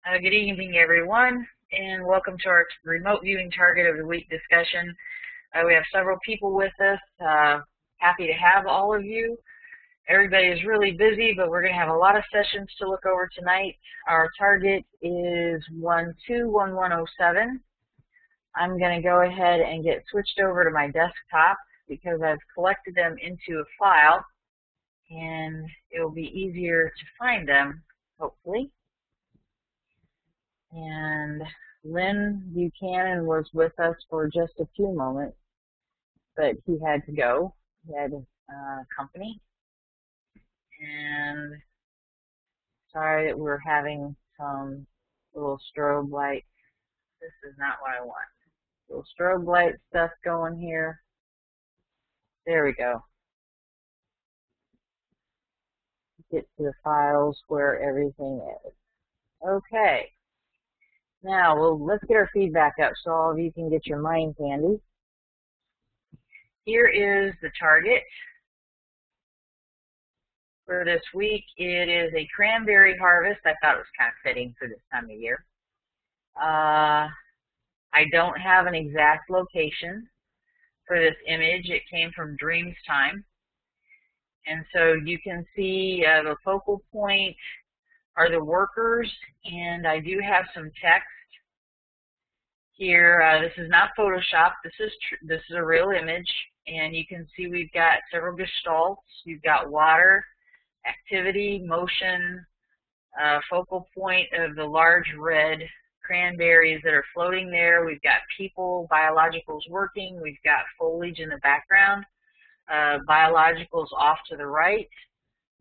Good evening, everyone, and welcome to our remote viewing target of the week discussion. We have several people with us. Happy to have all of you. Everybody is really busy, but we're going to have a lot of sessions to look over tonight. Our target is 121107. I'm going to go ahead and get switched over to my desktop because I've collected them into a file, and it will be easier to find them, hopefully. And Lynn Buchanan was with us for just a few moments, but he had to go. He had company. And sorry that we're having some little strobe light. This is not what I want. Little strobe light stuff going here. There we go. Get to the files where everything is. Okay. Now, let's get our feedback up so all of you can get your minds handy. Here is the target for this week. It is a cranberry harvest. I thought it was kind of fitting for this time of year. I don't have an exact location for this image. It came from Dreams Time. And so you can see the focal point are the workers, and I do have some text here. This is not Photoshop. This is a real image, and you can see we've got several gestalts. You've got water, activity, motion, focal point of the large red cranberries that are floating there. We've got people, biologicals working. We've got foliage in the background, biologicals off to the right.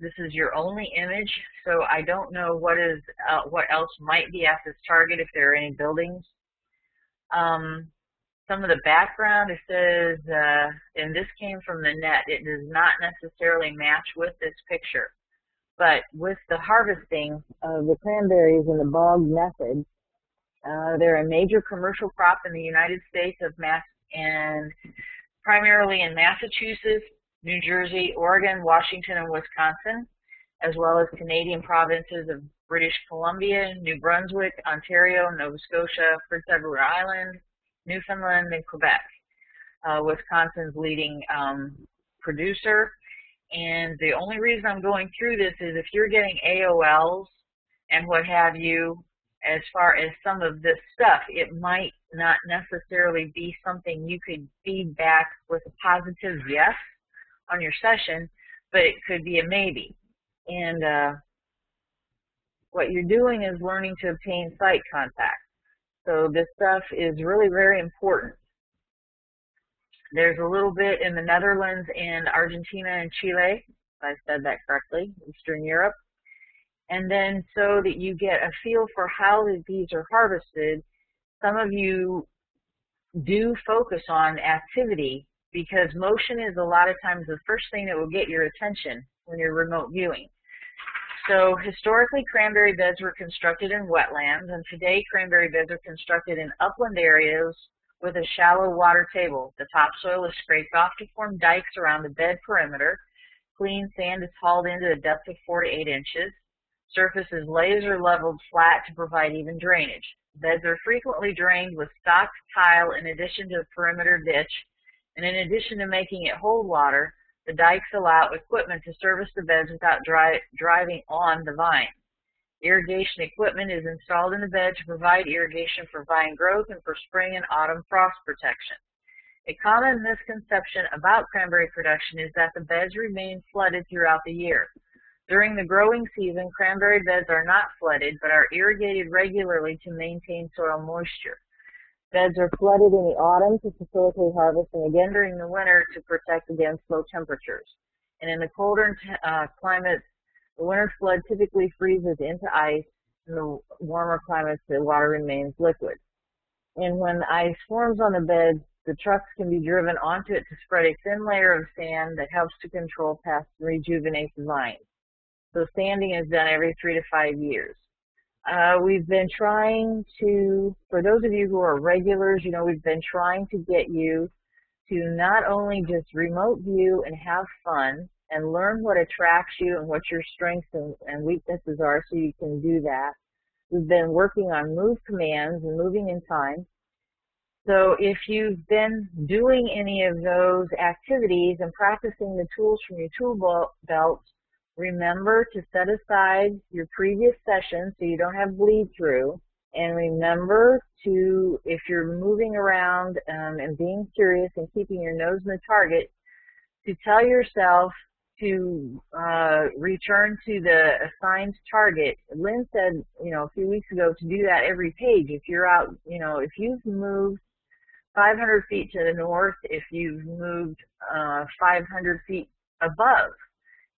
This is your only image, so I don't know what else might be at this target, if there are any buildings. Some of the background, it says, and this came from the net, it does not necessarily match with this picture. But with the harvesting of the cranberries in the bog method, they're a major commercial crop in the United States and primarily in Massachusetts, New Jersey, Oregon, Washington, and Wisconsin, as well as Canadian provinces of British Columbia, New Brunswick, Ontario, Nova Scotia, Prince Edward Island, Newfoundland, and Quebec. Wisconsin's leading producer. And the only reason I'm going through this is if you're getting AOLs and what have you, as far as some of this stuff, it might not necessarily be something you could feed back with a positive yes on your session, but it could be a maybe. And what you're doing is learning to obtain site contact. So this stuff is really very important. There's a little bit in the Netherlands and Argentina and Chile, if I said that correctly, Eastern Europe. And then so that you get a feel for how these are harvested, some of you do focus on activity because motion is a lot of times the first thing that will get your attention when you're remote viewing. So historically, cranberry beds were constructed in wetlands, and today cranberry beds are constructed in upland areas with a shallow water table. The topsoil is scraped off to form dikes around the bed perimeter. Clean sand is hauled into a depth of 4 to 8 inches. Surface is laser leveled flat to provide even drainage. Beds are frequently drained with stocked tile in addition to a perimeter ditch, and in addition to making it hold water, the dikes allow equipment to service the beds without driving on the vine. Irrigation equipment is installed in the bed to provide irrigation for vine growth and for spring and autumn frost protection. A common misconception about cranberry production is that the beds remain flooded throughout the year. During the growing season, cranberry beds are not flooded, but are irrigated regularly to maintain soil moisture. Beds are flooded in the autumn to facilitate harvest, and again during the winter to protect against low temperatures. And in the colder climates, the winter flood typically freezes into ice. In the warmer climates, the water remains liquid. And when the ice forms on the beds, the trucks can be driven onto it to spread a thin layer of sand that helps to control pests and rejuvenate the vines. So sanding is done every 3 to 5 years. We've been trying to, for those of you who are regulars, you know, we've been trying to get you to not only just remote view and have fun and learn what attracts you and what your strengths and weaknesses are so you can do that, We've been working on move commands and moving in time. So if you've been doing any of those activities and practicing the tools from your tool belt, remember to set aside your previous session so you don't have bleed through. And remember to, if you're moving around and being curious and keeping your nose in the target, to tell yourself to return to the assigned target. Lynn said, a few weeks ago to do that every page. If you're out, if you've moved 500 feet to the north, if you've moved 500 feet above,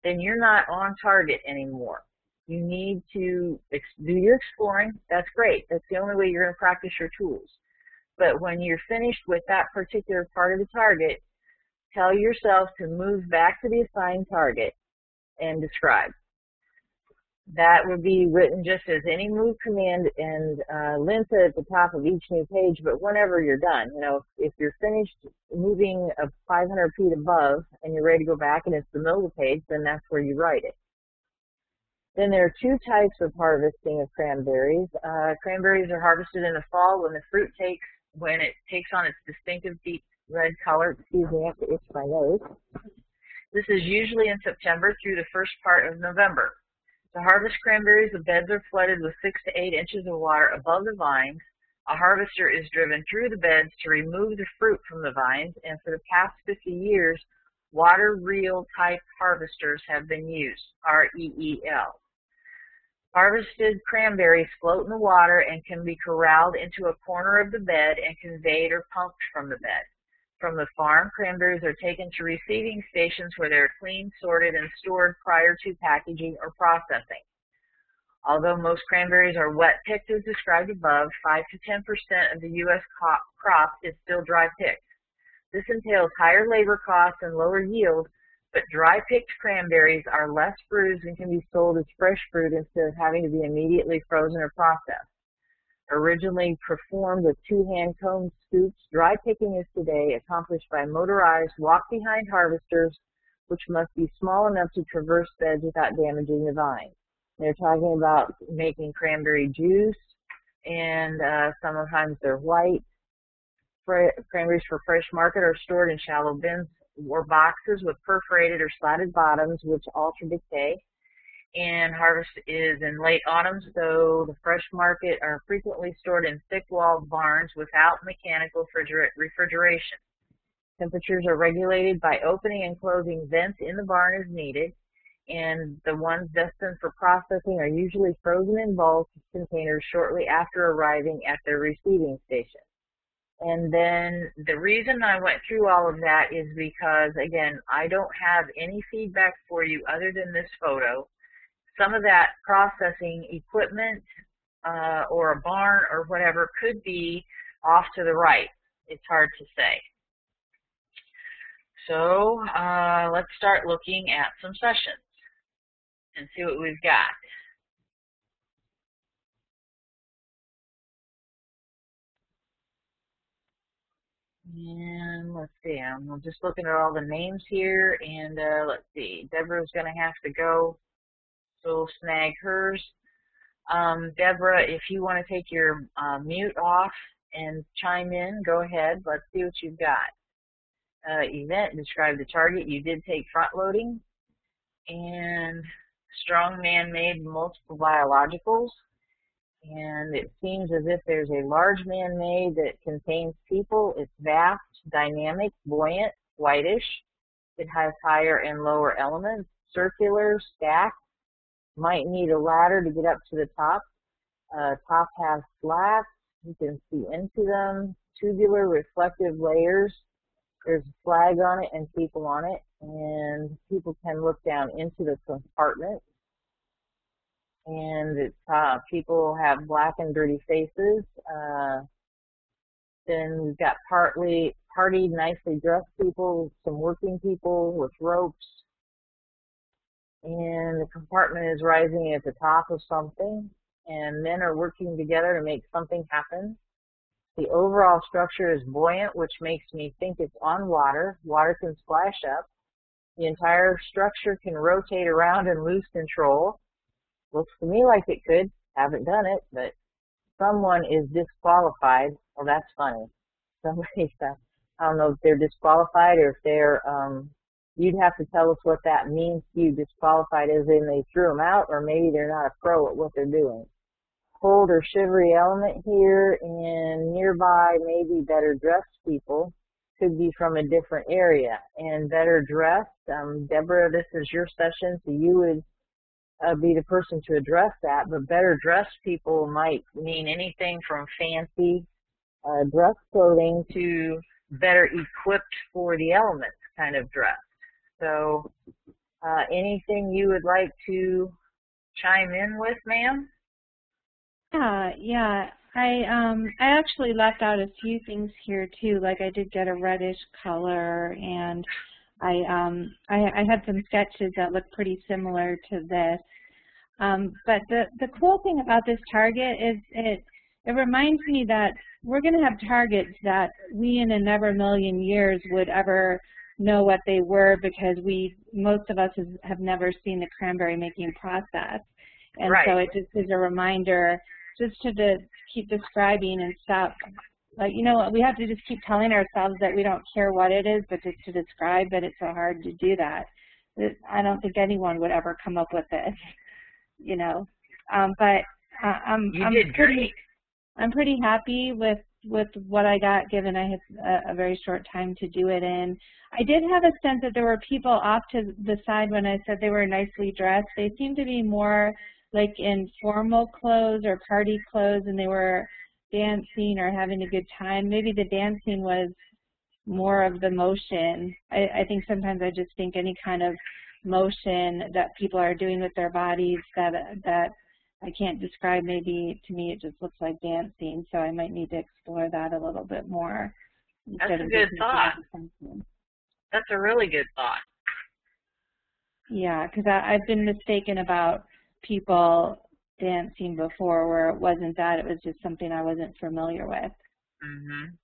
then you're not on target anymore. You need to do your exploring. That's great. That's the only way you're going to practice your tools. But when you're finished with that particular part of the target, tell yourself to move back to the assigned target and describe. That would be written just as any move command, and Lynn said at the top of each new page, but whenever you're done, if you're finished moving 500 feet above and you're ready to go back and it's the middle of the page, then that's where you write it. Then there are two types of harvesting of cranberries. Cranberries are harvested in the fall when it takes on its distinctive deep red color. Excuse me, I have to itch my nose. This is usually in September through the first part of November. To harvest cranberries, the beds are flooded with 6 to 8 inches of water above the vines. A harvester is driven through the beds to remove the fruit from the vines, and for the past 50 years, water reel type harvesters have been used, R-E-E-L. Harvested cranberries float in the water and can be corralled into a corner of the bed and conveyed or pumped from the bed. From the farm, cranberries are taken to receiving stations where they are cleaned, sorted, and stored prior to packaging or processing. Although most cranberries are wet picked as described above, 5 to 10% of the U.S. crop is still dry picked. This entails higher labor costs and lower yield, but dry-picked cranberries are less bruised and can be sold as fresh fruit instead of having to be immediately frozen or processed. Originally performed with two-hand cone scoops, dry picking is today accomplished by motorized walk-behind harvesters, which must be small enough to traverse beds without damaging the vines. They're talking about making cranberry juice, and sometimes they're white. Cranberries for fresh market are stored in shallow bins or boxes with perforated or slatted bottoms, which alter decay. And harvest is in late autumn, so the fresh market are frequently stored in thick-walled barns without mechanical refrigeration. Temperatures are regulated by opening and closing vents in the barn as needed, and the ones destined for processing are usually frozen in bulk containers shortly after arriving at their receiving station. And then the reason I went through all of that is because, again, I don't have any feedback for you other than this photo. Some of that processing equipment or a barn or whatever could be off to the right. It's hard to say. So let's start looking at some sessions and see what we've got. And let's see, I'm just looking at all the names here, and let's see, Deborah's going to have to go, so we'll snag hers. Deborah, if you want to take your mute off and chime in, go ahead. Let's see what you've got. Event, describe the target. You did take front loading, and strong man-made multiple biologicals. And it seems as if there's a large man-made that contains people. It's vast, dynamic, buoyant, whitish. It has higher and lower elements, circular, stacked. Might need a ladder to get up to the top. Top has slats. You can see into them. Tubular, reflective layers. There's a flag on it and people on it. And people can look down into the compartment. And it's, people have black and dirty faces. Then we've got partied, nicely dressed people, some working people with ropes. And the compartment is rising at the top of something. And men are working together to make something happen. The overall structure is buoyant, which makes me think it's on water. Water can splash up. The entire structure can rotate around and lose control. Looks to me like it could. Haven't done it, but someone is disqualified. Well, that's funny. Somebody, I don't know if they're disqualified or if they're, you'd have to tell us what that means to you. Disqualified as in they threw them out, or maybe they're not a pro at what they're doing. Cold or shivery element here, and nearby maybe better dressed people. Could be from a different area. And better dressed, Deborah, this is your session, so you would be the person to address that. But better dressed people might mean anything from fancy dress clothing to better equipped for the elements kind of dress. So anything you would like to chime in with, ma'am? Yeah. I actually left out a few things here too. Like I did get a reddish color, and I had some sketches that look pretty similar to this. But the cool thing about this target is it reminds me that we're going to have targets that we in a never million years would ever know what they were, because most of us have never seen the cranberry making process. And right. So it just is a reminder just to keep describing and stop. Like, you know, we have to just keep telling ourselves that we don't care what it is, but just to describe it, it's so hard to do that. I don't think anyone would ever come up with this, you know. But I'm pretty happy with what I got, given I had a very short time to do it in. I did have a sense that there were people off to the side when I said they were nicely dressed. They seemed to be more like in formal clothes or party clothes, and they were dancing or having a good time. Maybe the dancing was more of the motion. I think sometimes I just think any kind of motion that people are doing with their bodies that I can't describe, maybe to me it just looks like dancing, so I might need to explore that a little bit more. That's a good thought. That's a really good thought. Yeah, because I've been mistaken about people dancing before where it wasn't that, it was just something I wasn't familiar with. Mm-hmm.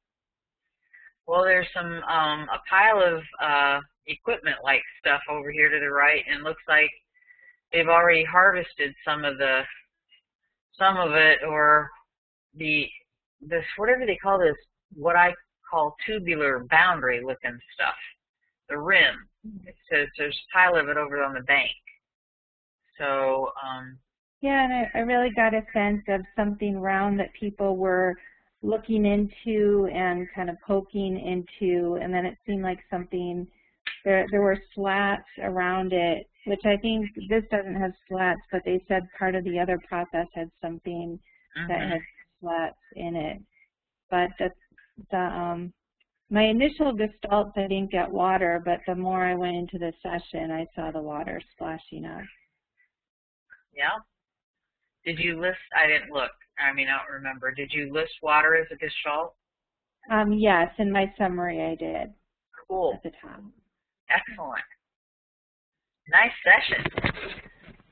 Well, there's some a pile of equipment-like stuff over here to the right, and looks like they've already harvested some of it, or this whatever they call this, what I call tubular boundary looking stuff, the rim. It says there's a pile of it over on the bank. So yeah, and I really got a sense of something round that people were looking into and kind of poking into, and then it seemed like something, there were slats around it, which I think this doesn't have slats, but they said part of the other process had something that had slats in it. But my initial gestalts, I didn't get water, but the more I went into the session, I saw the water splashing up. Yeah. Did you list, I didn't look, I mean, I don't remember. Did you list water as a gestalt? Yes, in my summary I did. Cool. At the top. Excellent. Nice session.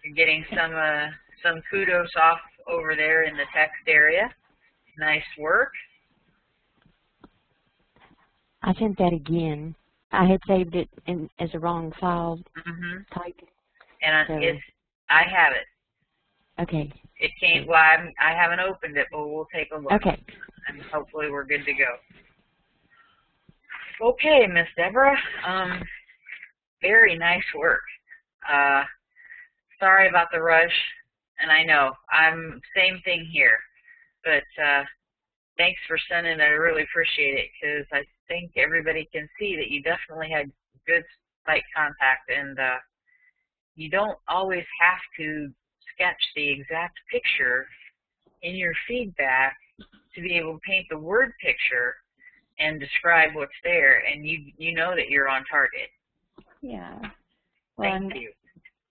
You're getting some kudos off over there in the text area. Nice work. I sent that again. I had saved it as a wrong file type. And so I have it. Okay. It came, well, I haven't opened it, but we'll take a look. Okay. And hopefully we're good to go. Okay, Miss Deborah. Very nice work. Sorry about the rush, and I know, same thing here. But thanks for sending it. I really appreciate it, because I think everybody can see that you definitely had good site contact, and you don't always have to sketch the exact picture in your feedback to be able to paint the word picture and describe what's there, and you know that you're on target. Yeah. Well, Thank you.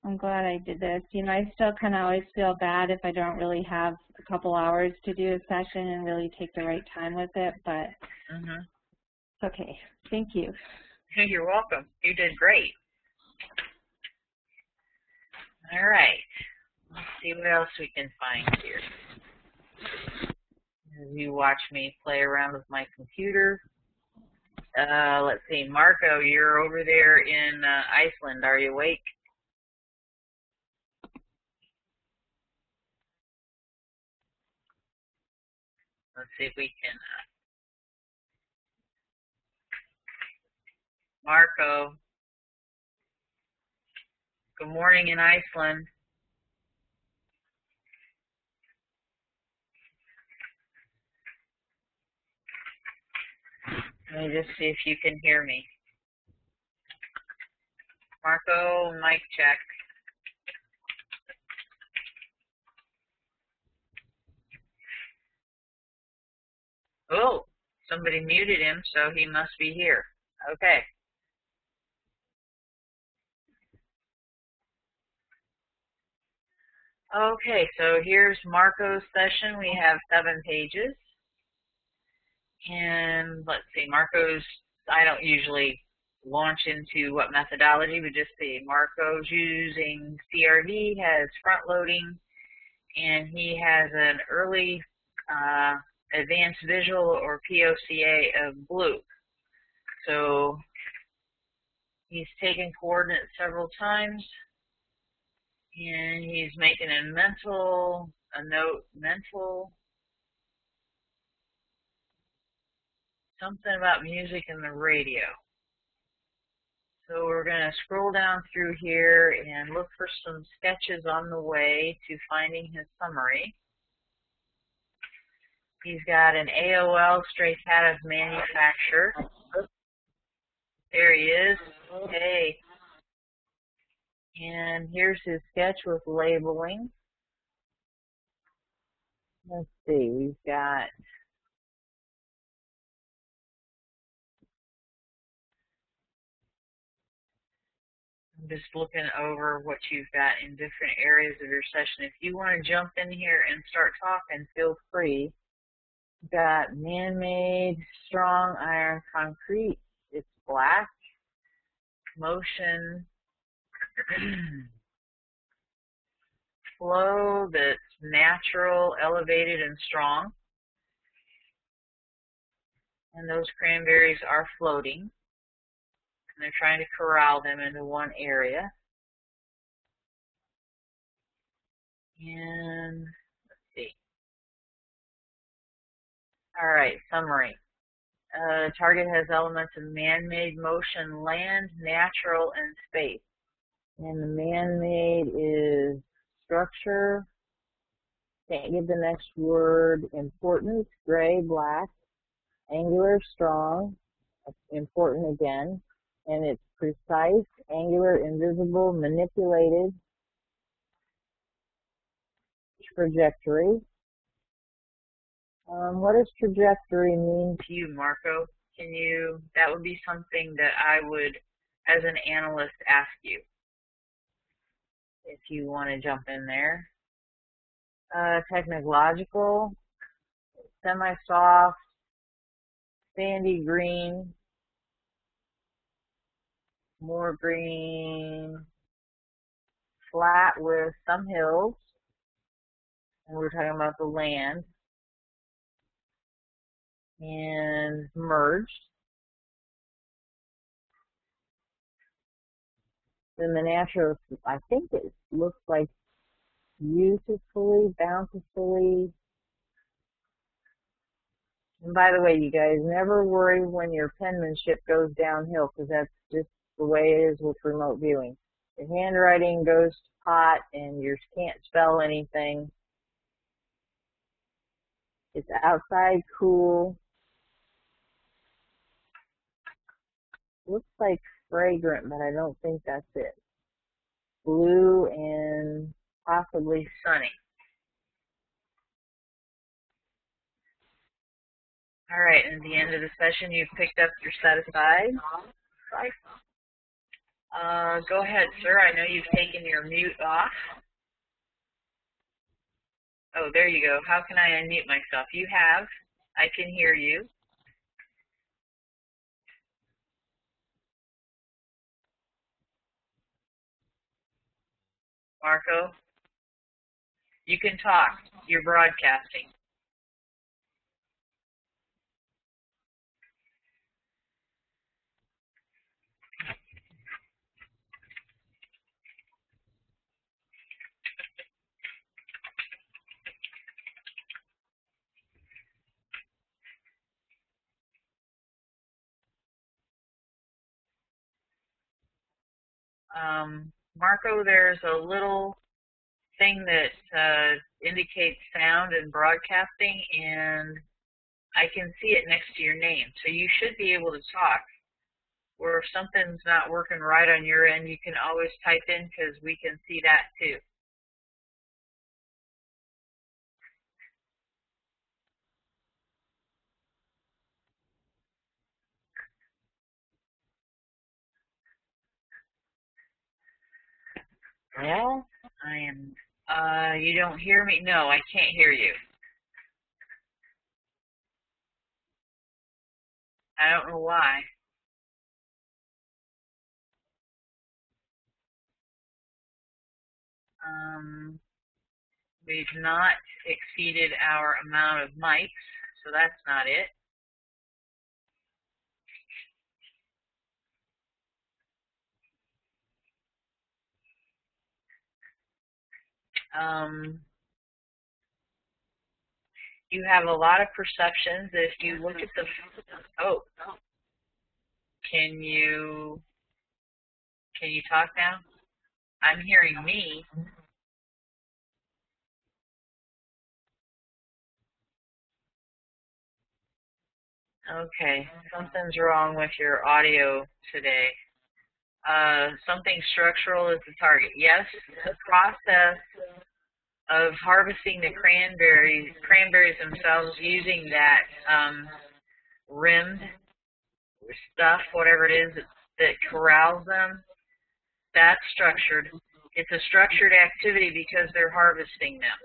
I'm glad I did this. You know, I still kind of always feel bad if I don't really have a couple hours to do a session and really take the right time with it, but it's okay. Thank you. You're welcome. You did great. All right. Let's see what else we can find here. As you watch me play around with my computer. Let's see, Marco, you're over there in Iceland. Are you awake? let's see if we can, Marco, good morning in Iceland. Let me just see if you can hear me. Marco, mic check. Oh, somebody muted him, so he must be here. Okay. Okay, so here's Marco's session. We have 7 pages. And let's see, Marco's, I don't usually launch into what methodology, but just see, Marco's using CRV, has front loading, and he has an early advanced visual or POCA of blue. So he's taken coordinates several times, and he's making a note, something about music and the radio. So we're going to scroll down through here and look for some sketches on the way to finding his summary. He's got an AOL straight out of manufacture. There he is. Hey. And here's his sketch with labeling. Let's see, we've got I'm just looking over what you've got in different areas of your session. If you want to jump in here and start talking, feel free. We've got man-made, strong iron concrete. It's black. Motion. Flow that's natural, elevated, and strong. And those cranberries are floating. And they're trying to corral them into one area. And let's see. All right, summary. Target has elements of man-made, motion, land, natural, and space. And the man-made is structure. Can't give the next word. Important, gray, black. Angular, strong. Important again. And it's precise, angular, invisible, manipulated. Trajectory. What does trajectory mean to you, Marco? That would be something that I would, as an analyst, ask you, if you want to jump in there. Technological, semi-soft, sandy green, more green, flat with some hills, and we're talking about the land, and merged. Then the natural, I think it looks like beautifully, bountifully. And by the way, you guys, never worry when your penmanship goes downhill, because that's just the way it is with remote viewing. Your handwriting goes to pot and you can't spell anything. It's outside cool. Looks like fragrant, but I don't think that's it. Blue and possibly sunny. All right, and at the end of the session, you've picked up your set aside. Go ahead, sir. I know you've taken your mute off. Oh, there you go. How can I unmute myself? You have. I can hear you. Marco, you can talk. You're broadcasting. Marco, there's a little thing that indicates sound and broadcasting, and I can see it next to your name. So you should be able to talk. Or if something's not working right on your end, you can always type in because we can see that too. Well, I am, you don't hear me? No, I can't hear you. I don't know why. We've not exceeded our amount of mics, so that's not it. You have a lot of perceptions. If you look at the, oh, can you talk now? I'm hearing me. Okay, something's wrong with your audio today. Something structural is the target. Yes, the process of harvesting the cranberries themselves using that rimmed stuff, whatever it is that corrals them, that's structured. It's a structured activity because they're harvesting them.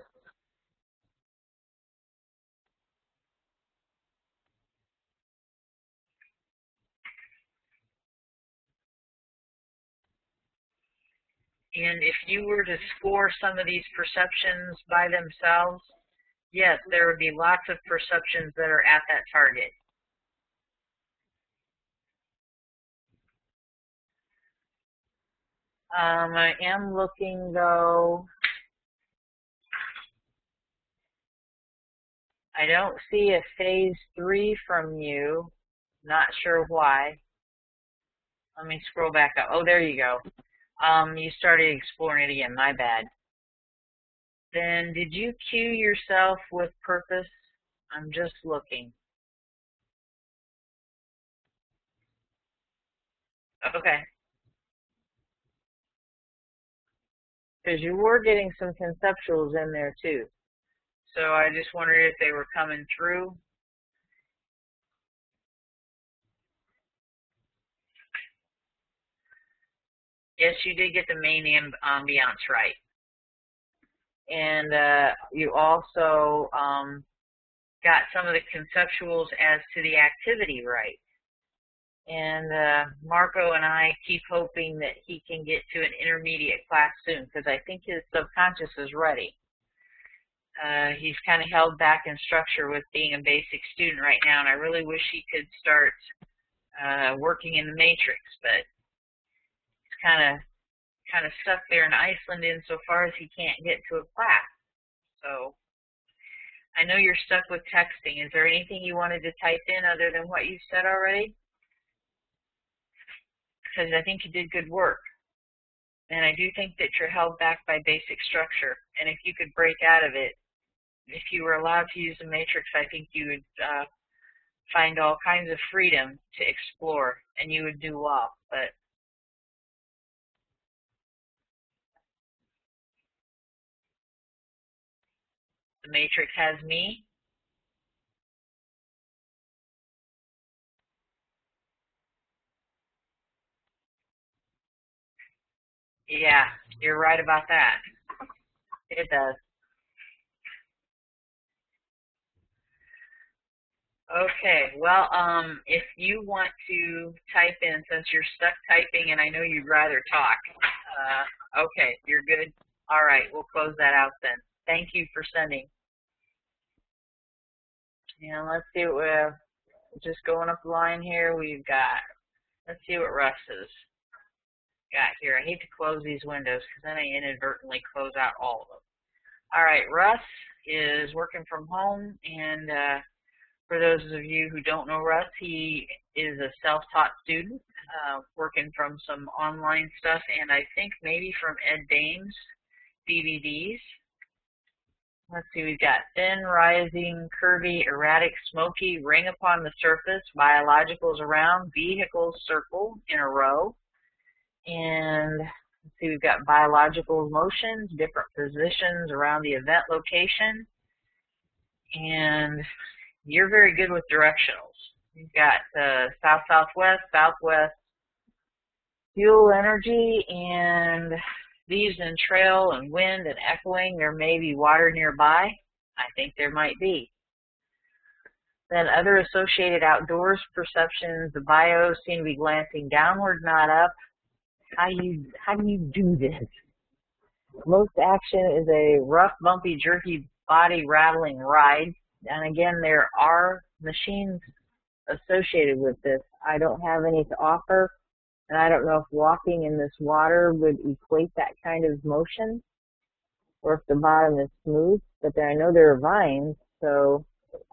And if you were to score some of these perceptions by themselves, yes, there would be lots of perceptions that are at that target. I am looking, though. I don't see a phase 3 from you. Not sure why. Let me scroll back up. Oh, there you go. You started exploring it again. My bad. Then did you cue yourself with purpose? I'm just looking. Okay. Because you were getting some conceptuals in there too. So I just wondered if they were coming through. Yes, you did get the main ambiance right. And you also got some of the conceptuals as to the activity right. And Marco and I keep hoping that he can get to an intermediate class soon because I think his subconscious is ready. He's kind of held back in structure with being a basic student right now, and I really wish he could start working in the matrix, but he's kind of stuck there in Iceland insofar as he can't get to a class. So I know you're stuck with texting. Is there anything you wanted to type in other than what you said already? Because I think you did good work. And I do think that you're held back by basic structure. And if you could break out of it, if you were allowed to use the matrix, I think you would find all kinds of freedom to explore, and you would do well. But the matrix has me. Yeah, you're right about that. It does. Okay, well, if you want to type in, since you're stuck typing and I know you'd rather talk, okay, you're good. All right, we'll close that out then. Thank you for sending. And let's see what we're just going up the line here. We've got, let's see what Russ has got here. I hate to close these windows because then I inadvertently close out all of them. All right, Russ is working from home, and for those of you who don't know Russ, he is a self-taught student working from some online stuff, and I think maybe from Ed Dame's DVDs. Let's see, we've got thin, rising, curvy, erratic, smoky, ring upon the surface, biologicals around, vehicles circle in a row. And let's see, we've got biological motions, different positions around the event location. And you're very good with directionals. You've got south, southwest, southwest, fuel energy, and these in trail and wind and echoing. There may be water nearby. I think there might be. Then other associated outdoors perceptions, the bios seem to be glancing downward, not up. How do you do this? Most action is a rough, bumpy, jerky, body rattling ride. And again, there are machines associated with this. I don't have any to offer, and I don't know if walking in this water would equate that kind of motion, or if the bottom is smooth. But I know there are vines, so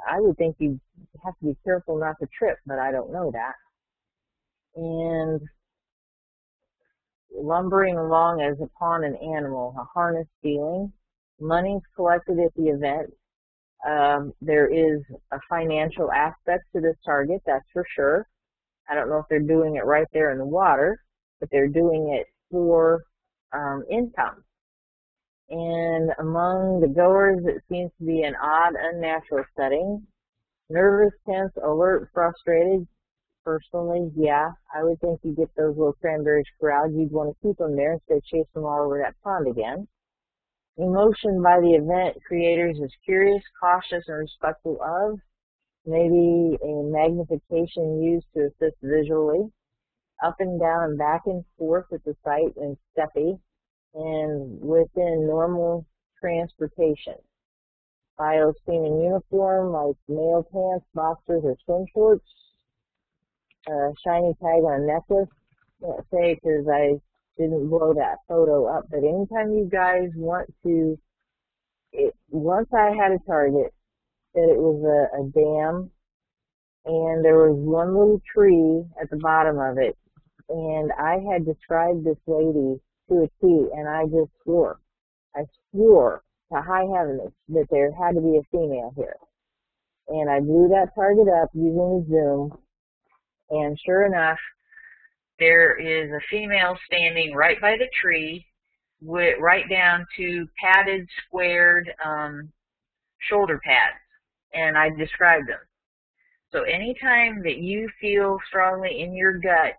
I would think you have to be careful not to trip, but I don't know that. And lumbering along as upon an animal, a harness feeling. Money's collected at the event. There is a financial aspect to this target, that's for sure. I don't know if they're doing it right there in the water, but they're doing it for income. And among the goers, it seems to be an odd, unnatural setting. Nervous, tense, alert, frustrated. Personally, yeah, I would think you get those little cranberries corralled. You'd want to keep them there instead of chase them all over that pond again. Emotion by the event creators is curious, cautious, and respectful of. Maybe a magnification used to assist visually. Up and down and back and forth at the site and steppy. And within normal transportation. Bios seen in uniform like male pants, boxers, or swim shorts. Shiny tag on a necklace. Can't say because I didn't blow that photo up, but anytime you guys want to, once I had a target that it was a dam, and there was one little tree at the bottom of it, and I had described this lady to a T, and I just swore. I swore to high heaven that there had to be a female here. And I blew that target up using the zoom, and sure enough, there is a female standing right by the tree, right down to padded, squared shoulder pads, and I described them. So anytime that you feel strongly in your gut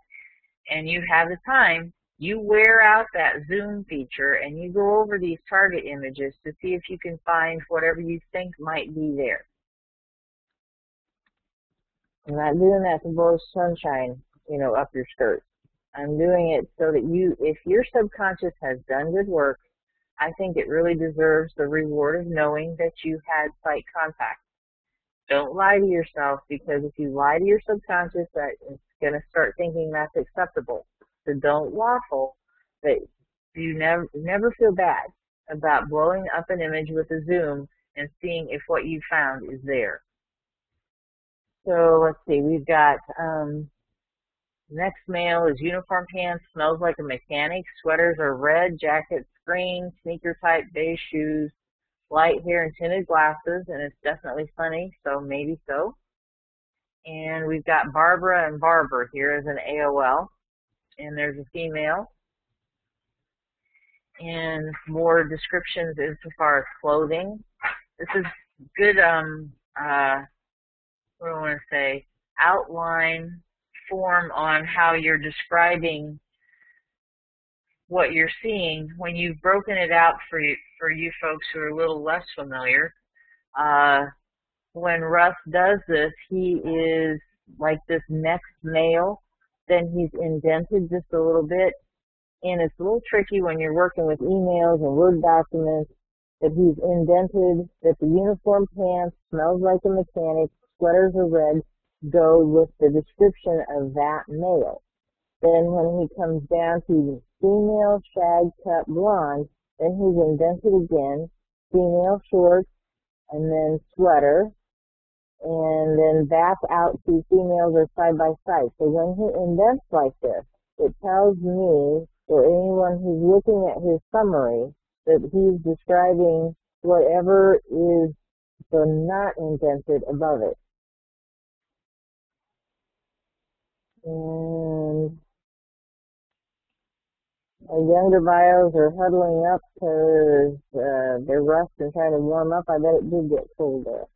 and you have the time, you wear out that zoom feature and you go over these target images to see if you can find whatever you think might be there. I'm not doing that to blow sunshine, up your skirt. I'm doing it so that if your subconscious has done good work, I think it really deserves the reward of knowing that you had sight contact. Don't lie to yourself, because if you lie to your subconscious, that it's going to start thinking that's acceptable. So don't waffle, but you never feel bad about blowing up an image with a zoom and seeing if what you found is there. So let's see, we've got next male is uniform pants, smells like a mechanic, sweaters are red, jackets green, sneaker type beige shoes, light hair and tinted glasses, and it's definitely funny, so maybe so. And we've got Barbara and Barbara here as an AOL, and there's a female. And more descriptions insofar as clothing. This is good, what do I want to say, outline form on how you're describing what you're seeing when you've broken it out for you folks who are a little less familiar. When Russ does this, he is like this next male, then he's indented just a little bit, and it's a little tricky when you're working with emails and Word documents that he's indented, that the uniform pants, smells like a mechanic, sweaters are red, go with the description of that male. Then when he comes down to female, shag, cut, blonde, then he's indented again, female shorts, and then sweater, and then back out to females are side by side. So when he indents like this, it tells me, or anyone who's looking at his summary, that he's describing whatever is the not indented above it. And younger bios are huddling up because they're rushed and trying to warm up. I bet it did get cold there.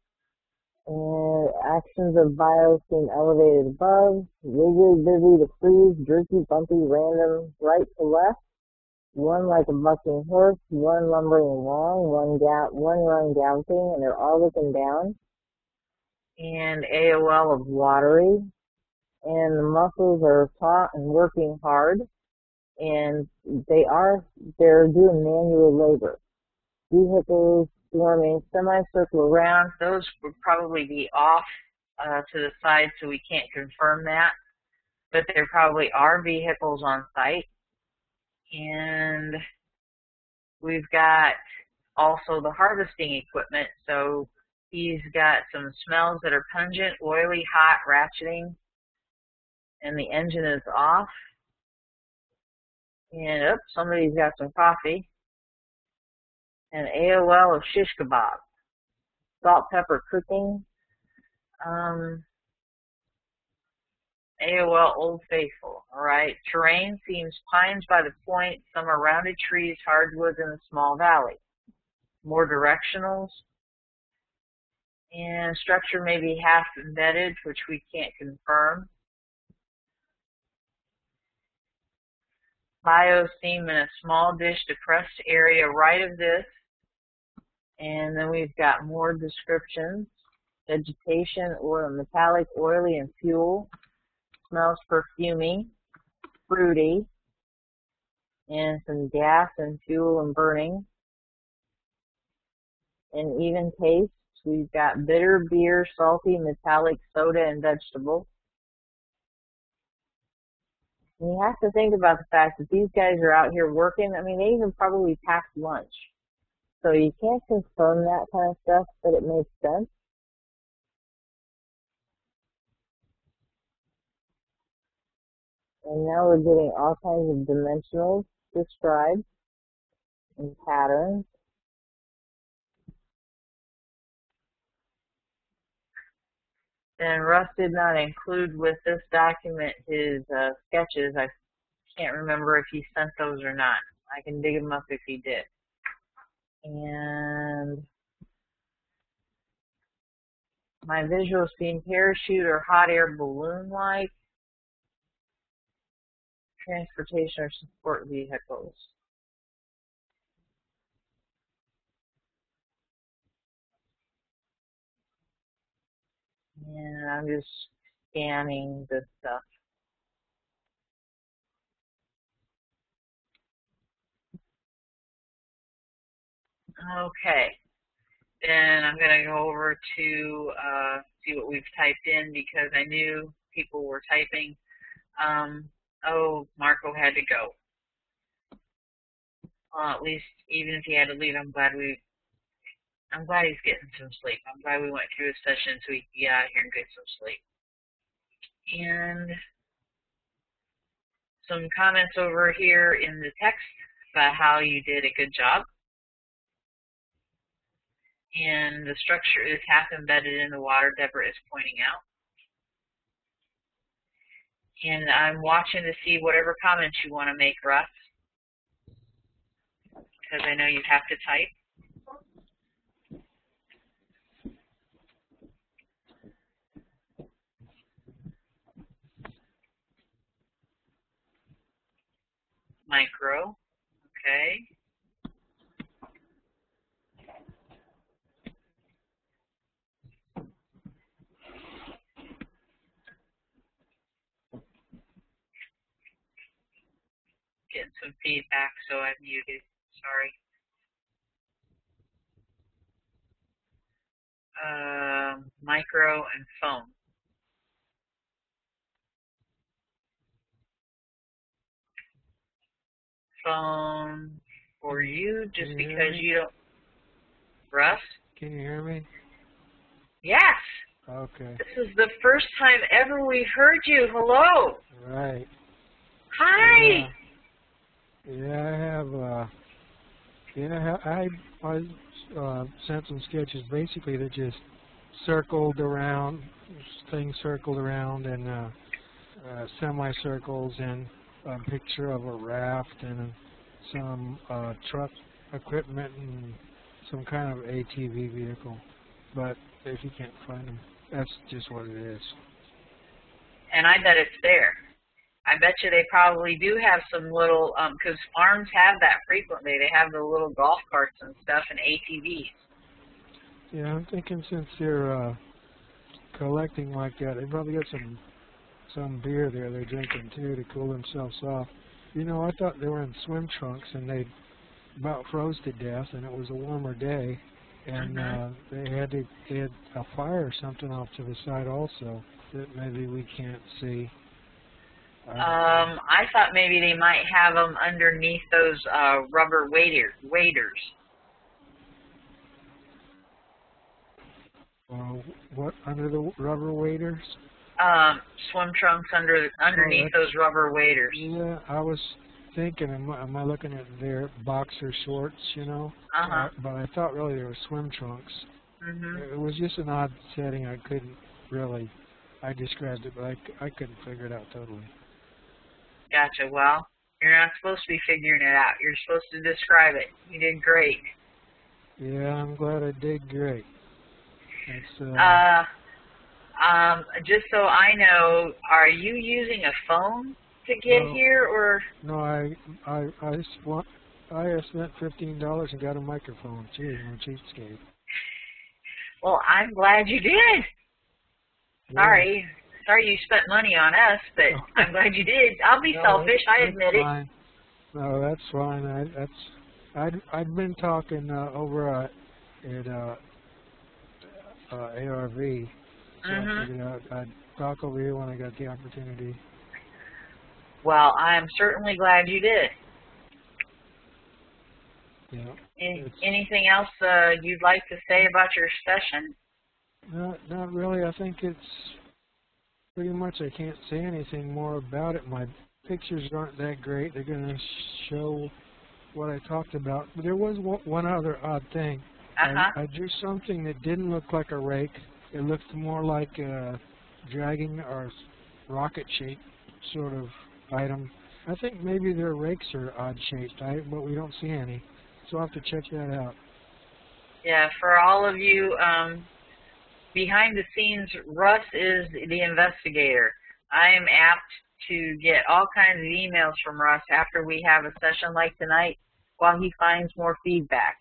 And actions of bios seem elevated above. Wiggly, busy to freeze, jerky, bumpy, random, right to left. One like a bucking horse, one lumbering along, one run galloping, and they're all looking down. And AOL of watery. And the muscles are taut and working hard. And they're doing manual labor. Vehicles swarming, semicircle around. Those would probably be off to the side, so we can't confirm that. But there probably are vehicles on site. And we've got also the harvesting equipment. So he's got some smells that are pungent, oily, hot, ratcheting, and the engine is off. And somebody's got some coffee. And AOL of shish kebab. Salt, pepper, cooking. AOL Old Faithful. All right. Terrain seems pines by the point. Some are rounded trees, hardwoods in a small valley. More directionals. And structure may be half embedded, which we can't confirm. Bios seem in a small dish depressed area right of this. And then we've got more descriptions. Vegetation, oil, metallic, oily, and fuel. Smells perfumey, fruity, and some gas and fuel and burning. And even taste. We've got bitter, beer, salty, metallic, soda, and vegetable. And you have to think about the fact that these guys are out here working. I mean, they even probably packed lunch. So you can't confirm that kind of stuff, but it makes sense. And now we're getting all kinds of dimensionals described and patterns. And Russ did not include with this document his sketches. I can't remember if he sent those or not. I can dig them up if he did. And my visuals being parachute or hot air balloon-like. Transportation or support vehicles. And I'm just scanning this stuff. Okay. Then I'm going to go over to see what we've typed in because I knew people were typing. Oh, Marco had to go. At least, even if he had to leave, I'm glad he's getting some sleep. I'm glad we went through a session so he could get out here and get some sleep. And some comments over here in the text about how you did a good job. And the structure is half embedded in the water, Deborah is pointing out. And I'm watching to see whatever comments you want to make, Russ, because I know you have to type. Micro, okay. Getting some feedback, so I'm muted. Sorry. Micro and phone. Phone for you, just because you don't. Russ? Can you hear me? Yes. Okay. This is the first time ever we've heard you. Hello. Right. Hi. I sent some sketches basically that just circled around, things circled around, and semicircles, and a picture of a raft, and some truck equipment, and some kind of ATV vehicle. But if you can't find them, that's just what it is. And I bet it's there. I bet you they probably do have some little, because farms have that frequently. They have the little golf carts and stuff and ATVs. Yeah, I'm thinking since they're collecting like that, they probably got some beer there they're drinking too to cool themselves off. You know, I thought they were in swim trunks and they about froze to death, and it was a warmer day, and they had a fire or something off to the side also that maybe we can't see. I thought maybe they might have them underneath those rubber waders. What, under the rubber waders? Swim trunks underneath those rubber waders. Yeah, I was thinking, am I looking at their boxer shorts, you know? But I thought really they were swim trunks. It was just an odd setting. I couldn't really, I described it, but I couldn't figure it out totally. Gotcha. Well, you're not supposed to be figuring it out. You're supposed to describe it. You did great. Yeah, I'm glad I did great. Just so I know, are you using a phone to get here, or? No, I spent $15 and got a microphone. Gee, I'm a cheapskate. Well, I'm glad you did. Yeah. Sorry you spent money on us, but I'm glad you did. I'll be selfish. I admit it. No, that's fine. I'd been talking over at ARV. So I figured out I'd talk over here when I got the opportunity. Well, I'm certainly glad you did. Yeah. Anything else you'd like to say about your session? Not really. I think it's pretty much, I can't say anything more about it. My pictures aren't that great. They're going to show what I talked about. But there was one other odd thing. I drew something that didn't look like a rake. It looked more like a dragging or rocket-shaped sort of item. I think maybe their rakes are odd-shaped, but we don't see any. So I'll have to check that out. Yeah, for all of you behind the scenes, Russ is the investigator. I am apt to get all kinds of emails from Russ after we have a session like tonight while he finds more feedback.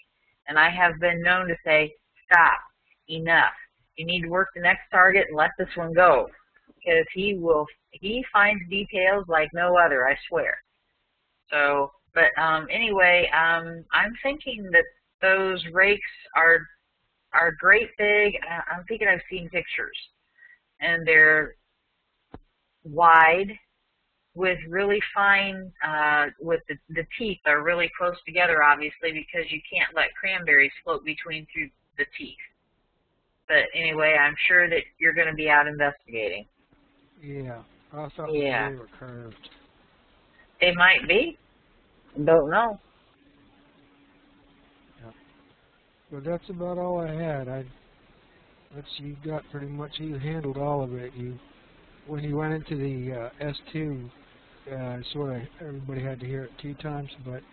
And I have been known to say, stop, enough. You need to work the next target and let this one go. Because he finds details like no other, I swear. So, but anyway, I'm thinking that those rakes are great big. I'm thinking I've seen pictures. And they're wide with really fine, with the teeth are really close together, obviously, because you can't let cranberries float between through the teeth. But anyway, I'm sure that you're going to be out investigating. Yeah, I thought they were curved. They might be. Don't know. Yeah. But that's about all I had. You got pretty much, you handled all of it. When you went into the S2, sort of everybody had to hear it 2 times, but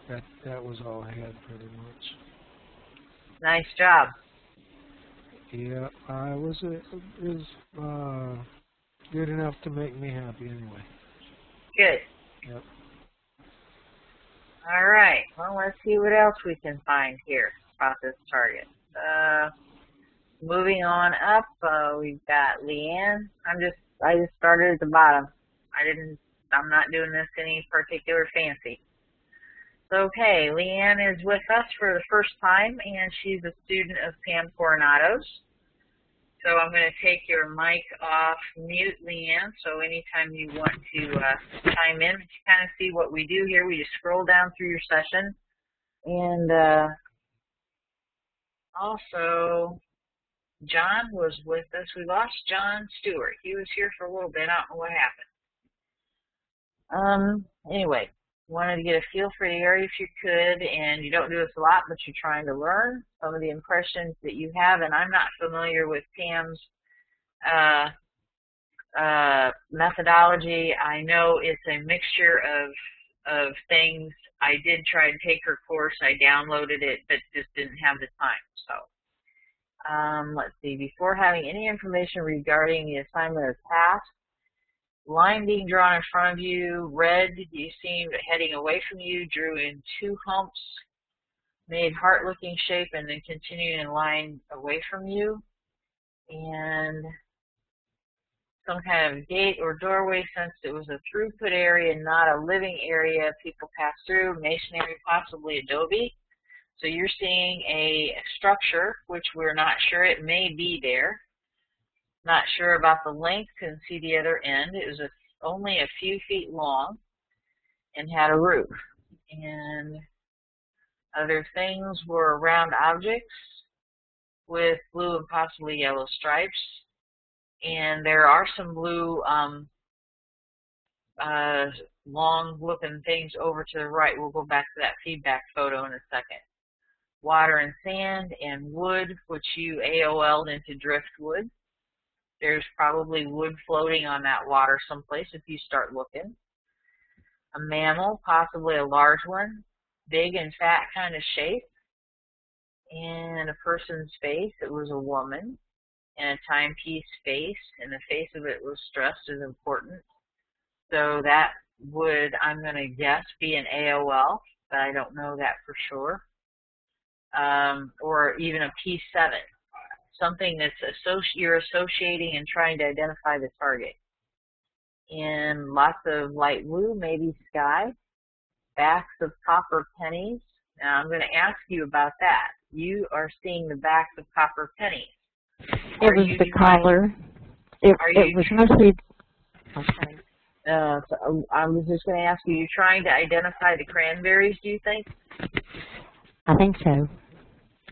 that was all I had pretty much. Nice job. Yeah, it was good enough to make me happy anyway. Good. Yep. All right. Well, let's see what else we can find here about this target. Moving on up, we've got Leanne. I just started at the bottom. I'm not doing this any particular fancy. Okay, Leanne is with us for the first time, and she's a student of Pam Coronado's. So I'm going to take your mic off mute, Leanne, so anytime you want to chime in, to kind of see what we do here, we just scroll down through your session. And also, John was with us. We lost John Stewart. He was here for a little bit. I don't know what happened. Anyway, wanted to get a feel for the area if you could, and you don't do this a lot, but you're trying to learn some of the impressions that you have. And I'm not familiar with Pam's methodology. I know it's a mixture of things. I did try and take her course. I downloaded it, but just didn't have the time. So let's see. Before having any information regarding the assignment or task, line being drawn in front of you, red, you seemed heading away from you, drew in 2 humps, made heart-looking shape, and then continued in line away from you. And some kind of gate or doorway, since it was a throughput area, not a living area people pass through, masonry, possibly adobe. So you're seeing a structure, which we're not sure, it may be there. Not sure about the length, couldn't see the other end. It was only a few feet long and had a roof. And other things were round objects with blue and possibly yellow stripes. And there are some blue long-looking things over to the right. We'll go back to that feedback photo in a second. Water and sand and wood, which you AOL'd into driftwood. There's probably wood floating on that water someplace if you start looking. A mammal, possibly a large one, big and fat kind of shape. And a person's face, it was a woman. And a timepiece face, and the face of it was stressed as important. So that would, I'm going to guess, be an AOL, but I don't know that for sure. Or even a P7, something that's you're associating and trying to identify the target. And lots of light blue, maybe sky, backs of copper pennies. Now I'm going to ask you about that. You are seeing the backs of copper pennies. It was the color. It was mostly. Okay. So I was just going to ask you, you're trying to identify the cranberries, do you think? I think so.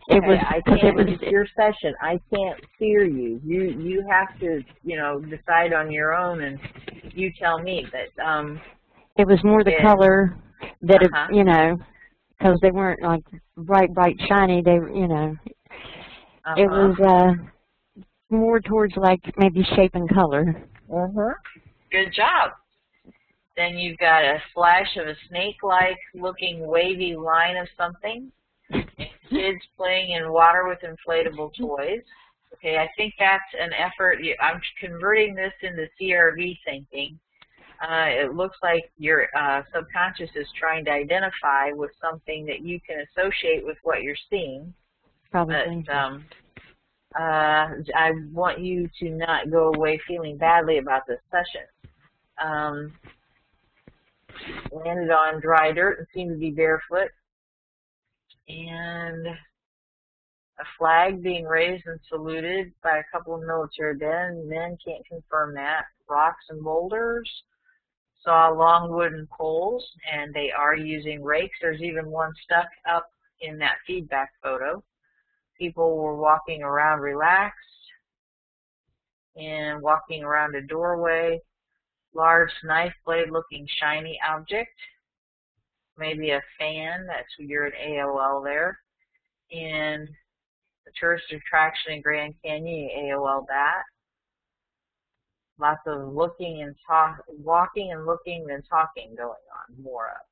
It was. It's your session. I can't steer you. You have to, decide on your own, and you tell me. But it was more the color that because they weren't like bright, shiny. They, it was more towards like maybe shape and color. Good job. Then you've got a flash of a snake-like looking wavy line of something. Kids playing in water with inflatable toys. Okay, I think that's an effort. I'm converting this into CRV thinking. It looks like your subconscious is trying to identify with something that you can associate with what you're seeing. Probably. But, I want you to not go away feeling badly about this session. Landed on dry dirt and seemed to be barefoot. And a flag being raised and saluted by a couple of military men, can't confirm that. Rocks and boulders. Saw long wooden poles, and they are using rakes. There's even one stuck up in that feedback photo. People were walking around relaxed and walking around a doorway. Large knife blade looking shiny object. Maybe a fan, that's you're an AOL there. And the tourist attraction in Grand Canyon, you AOL that. Lots of looking and walking and looking, then talking going on, more of.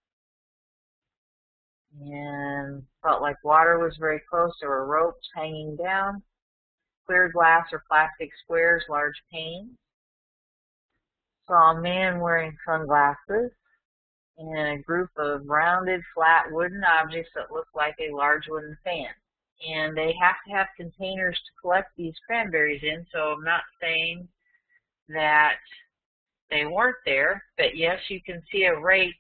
And felt like water was very close. There were ropes hanging down. Clear glass or plastic squares, large panes. Saw a man wearing sunglasses and a group of rounded, flat wooden objects that look like a large wooden fan. And they have to have containers to collect these cranberries in, so I'm not saying that they weren't there, but yes, you can see a rake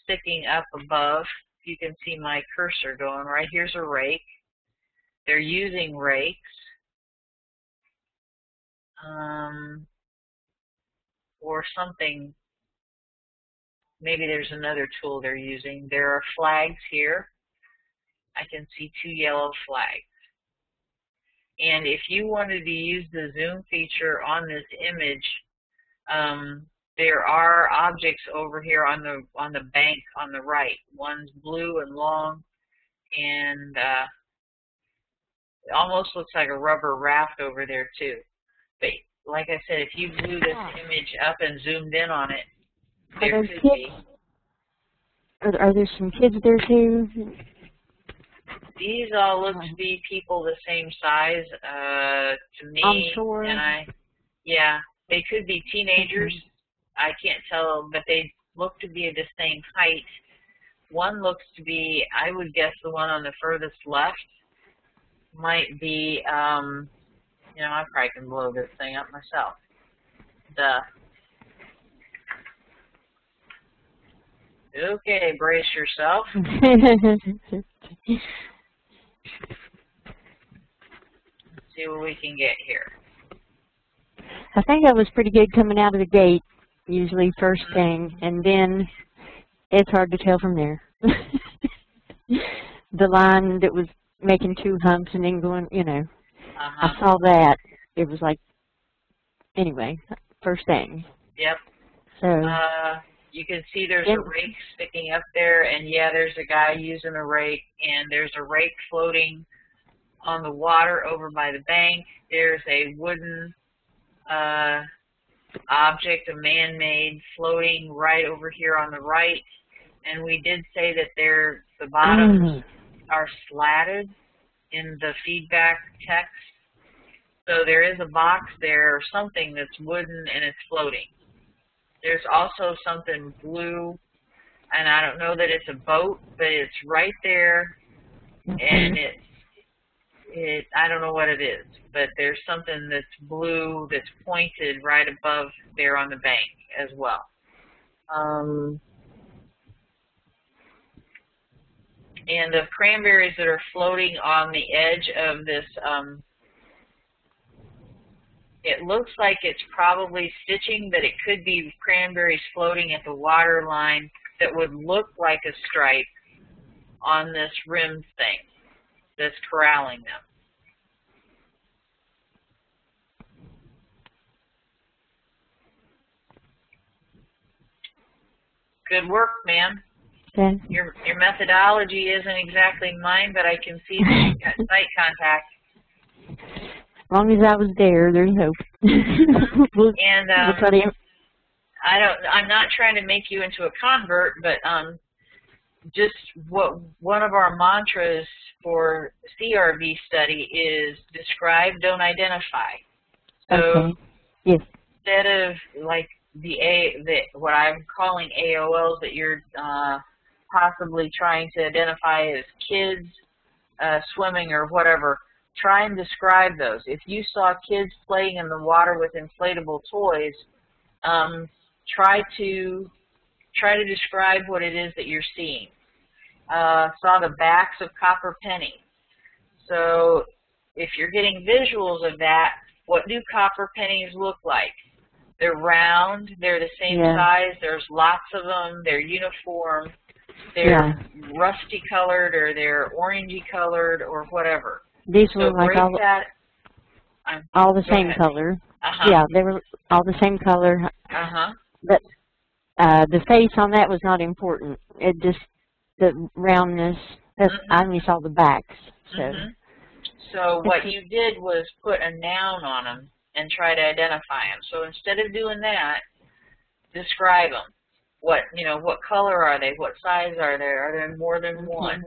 sticking up above. You can see my cursor going right. Here's a rake. They're using rakes. Or something. Maybe there's another tool they're using. There are flags here. I can see 2 yellow flags. And if you wanted to use the zoom feature on this image, there are objects over here on the bank on the right. One's blue and long, and it almost looks like a rubber raft over there too. But like I said, if you blew this image up and zoomed in on it, there could be. Are there some kids there too? These all look to be people the same size to me. I'm sure. And yeah, they could be teenagers. I can't tell, but they look to be the same height. One looks to be, I would guess the one on the furthest left might be, you know, I probably can blow this thing up myself. Okay, brace yourself. Let's see what we can get here. I think I was pretty good coming out of the gate, usually first thing, and then it's hard to tell from there. The line that was making two humps and then going, you know, I saw that. It was like, anyway, first thing. Yep. So you can see there's a rake sticking up there, and yeah, there's a guy using a rake, and there's a rake floating on the water over by the bank. There's a wooden object, a man-made, floating right over here on the right. And we did say that the bottoms are slatted in the feedback text. So there is a box there or something that's wooden and it's floating. There's also something blue, and I don't know that it's a boat, but it's right there, and I don't know what it is, but there's something that's blue that's pointed right above there on the bank as well. And the cranberries that are floating on the edge of this, it looks like it's probably stitching, but it could be cranberries floating at the water line that would look like a stripe on this rim thing that's corralling them. Good work, man. Okay. Your methodology isn't exactly mine, but I can see that you've got sight contact. As long as I was there, there's hope. And I'm not trying to make you into a convert, but just what one of our mantras for CRV study is describe, don't identify. So okay. Yes. Instead of like what I'm calling AOLs that you're possibly trying to identify as kids swimming or whatever, try and describe those. If you saw kids playing in the water with inflatable toys, try to describe what it is that you're seeing. Saw the backs of copper pennies. So if you're getting visuals of that, what do copper pennies look like? They're round, they're the same size, there's lots of them, they're uniform, they're rusty colored or they're orangey colored or whatever. These were like all the same color. Yeah, they were all the same color. But the face on that was not important. It just, the roundness, I only saw the backs. So what you did was put a noun on them and try to identify them. So instead of doing that, describe them. What color are they? What size are they? Are there more than one?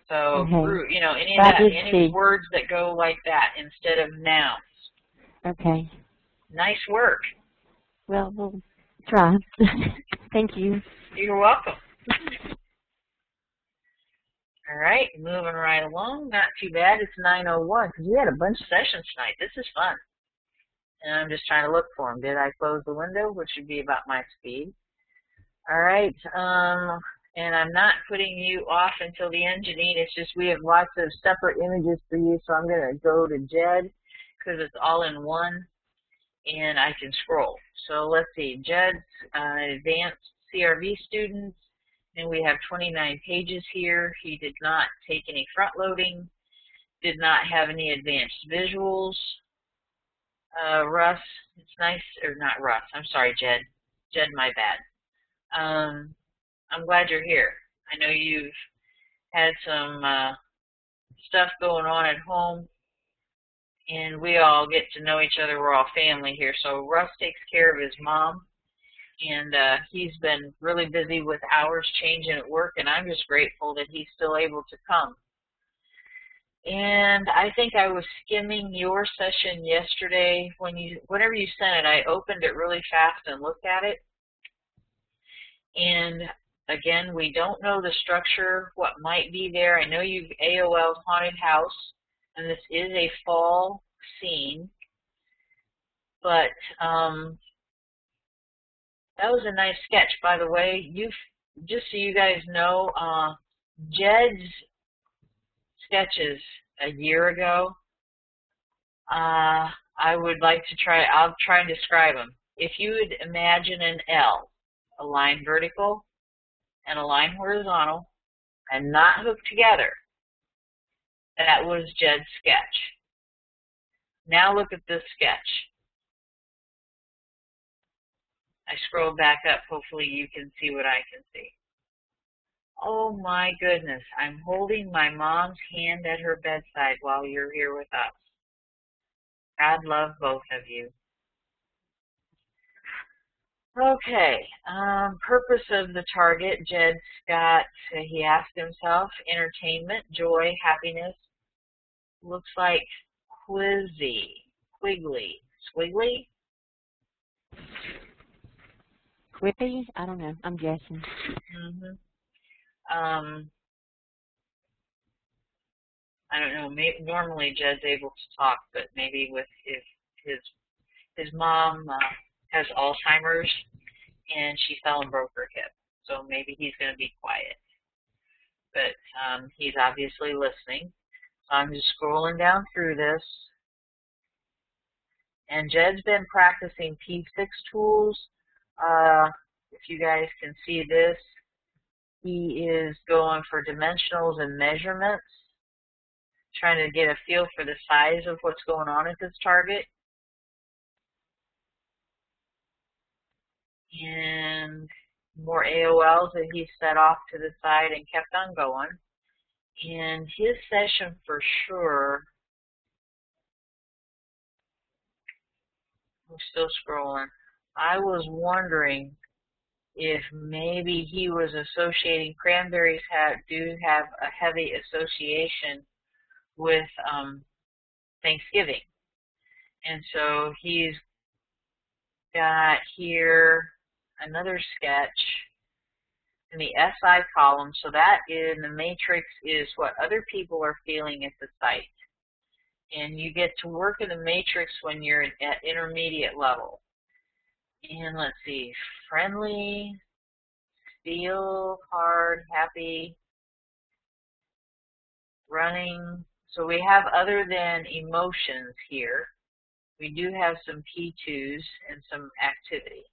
So any words that go like that instead of nouns. Okay. Nice work. Well, we'll try. Thank you. You're welcome. All right, moving right along. Not too bad. It's 9:01 because we had a bunch of sessions tonight. This is fun. And I'm just trying to look for them. Did I close the window, which would be about my speed? All right. And I'm not putting you off until the end, Janine. It's just we have lots of separate images for you, so I'm going to go to Jed because it's all in one, and I can scroll. So let's see. Jed's advanced CRV students. And we have 29 pages here. He did not take any front loading. did not have any advanced visuals. Russ, it's nice, or not Russ, I'm sorry, Jed. Jed, my bad. I'm glad you're here. I know you've had some stuff going on at home, and we all get to know each other. We're all family here. So Russ takes care of his mom, and he's been really busy with hours changing at work, and I'm just grateful that he's still able to come. And I think I was skimming your session yesterday. Whenever you sent it, I opened it really fast and looked at it. And again, we don't know the structure, what might be there. I know you've AOL'd Haunted House, and this is a fall scene. But that was a nice sketch, by the way. Just so you guys know, Jed's sketches a year ago, I would like to I'll try and describe them. If you would imagine an L, a line vertical and a line horizontal, and not hooked together, that was Jed's sketch. Now look at this sketch. I scroll back up, hopefully you can see what I can see. Oh my goodness, I'm holding my mom's hand at her bedside while you're here with us. God love both of you. Okay, purpose of the target, Jed's got, he asked himself, entertainment, joy, happiness. Looks like Quiggly, Squiggly? Quippy? I don't know, I'm guessing. Mm-hmm. I don't know. Normally Jed's able to talk, but maybe with his mom has Alzheimer's and she fell and broke her hip, so maybe he's going to be quiet. But he's obviously listening. So I'm just scrolling down through this, and Jed's been practicing P6 tools. If you guys can see this. He is going for dimensionals and measurements, trying to get a feel for the size of what's going on at this target. And more AOLs that he set off to the side and kept on going. And his session for sure, I'm still scrolling. I was wondering if maybe he was associating, cranberries do have a heavy association with Thanksgiving. And so he's got here another sketch in the SI column. So that in the matrix is what other people are feeling at the site. And you get to work in the matrix when you're at intermediate level. And let's see, friendly, feel, hard, happy, running. So we have other than emotions here. We do have some P2s and some activity.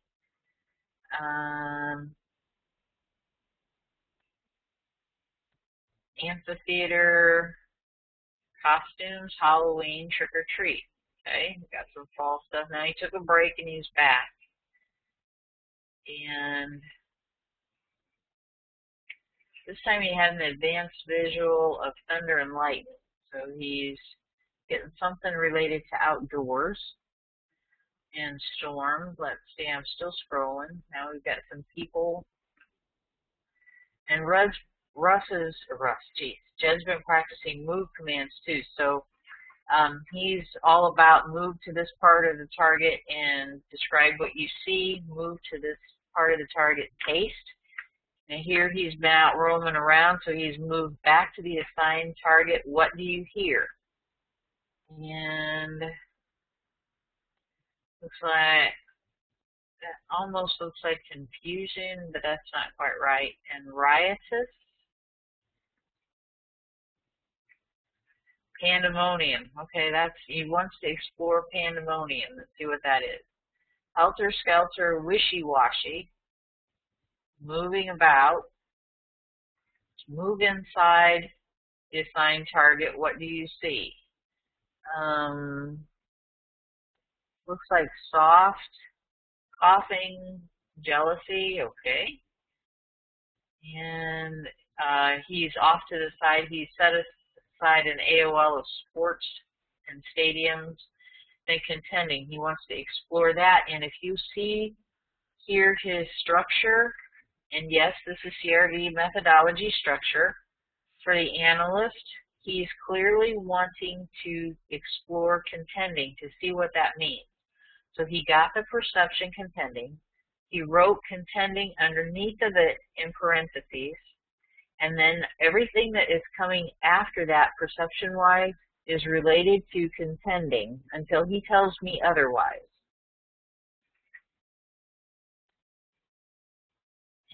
Amphitheater, costumes, Halloween, trick or treat. Okay, we got some fall stuff. Now he took a break and he's back. And this time he had an advanced visual of thunder and lightning. So he's getting something related to outdoors and storm. Let's see, I'm still scrolling. Now we've got some people. And Jed's been practicing move commands too. So he's all about move to this part of the target and describe what you see, move to this part of the target, taste. And here he's been out roaming around, so he's moved back to the assigned target. What do you hear? And looks like, that almost looks like confusion, but that's not quite right. And riotous. Pandemonium. Okay, he wants to explore pandemonium. Let's see what that is. Helter skelter, wishy-washy, moving about, move inside, the assigned target. What do you see? Looks like soft, coughing, jealousy, okay. And he's off to the side. He's set aside an AOL of sports and stadiums and contending. He wants to explore that. And if you see here his structure, and yes, this is CRV methodology structure, for the analyst, he's clearly wanting to explore contending to see what that means. So he got the perception contending. He wrote contending underneath of it in parentheses. And then everything that is coming after that perception-wise is related to contending until he tells me otherwise.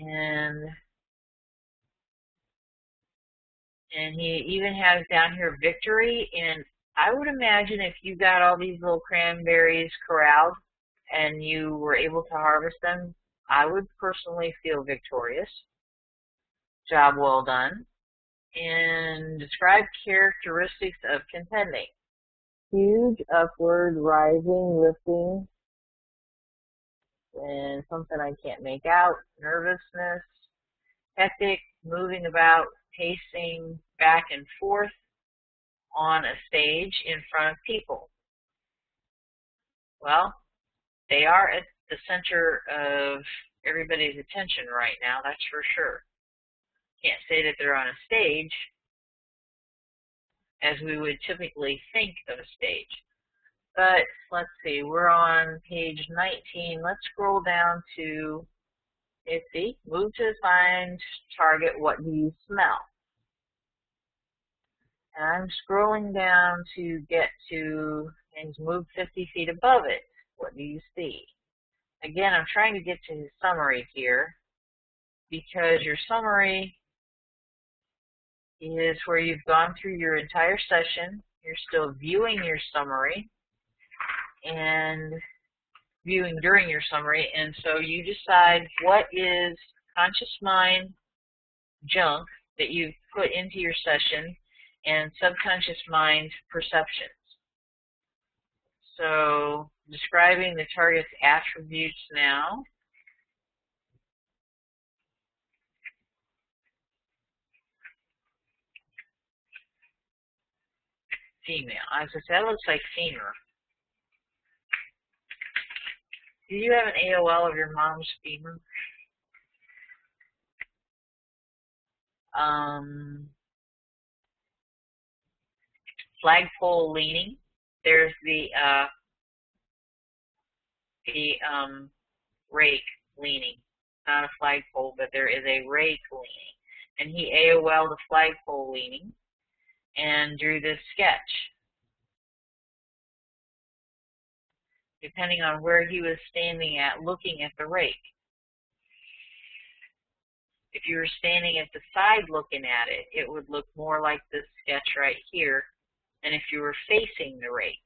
And he even has down here victory. And I would imagine if you got all these little cranberries corralled and you were able to harvest them, I would personally feel victorious. Job well done. And describe characteristics of contending. Huge, upward, rising, lifting, and something I can't make out. Nervousness, hectic, moving about, pacing back and forth on a stage in front of people. Well, they are at the center of everybody's attention right now, that's for sure. Can't say that they're on a stage as we would typically think of a stage. But let's see, we're on page 19. Let's scroll down to, let's see, move to assigned target, what do you smell? And I'm scrolling down to get to, and move 50 feet above it. What do you see? Again, I'm trying to get to his summary here, because your summary is where you've gone through your entire session. You're still viewing your summary and viewing during your summary, and so you decide what is conscious mind junk that you've put into your session and subconscious mind perceptions. So describing the target's attributes now. Female. As I said, that looks like femur. Do you have an AOL of your mom's femur? Flagpole leaning. There's the rake leaning. Not a flagpole, but there is a rake leaning. And he AOL'd the flagpole leaning and drew this sketch. Depending on where he was standing at, looking at the rake. If you were standing at the side looking at it, it would look more like this sketch right here than if you were facing the rake.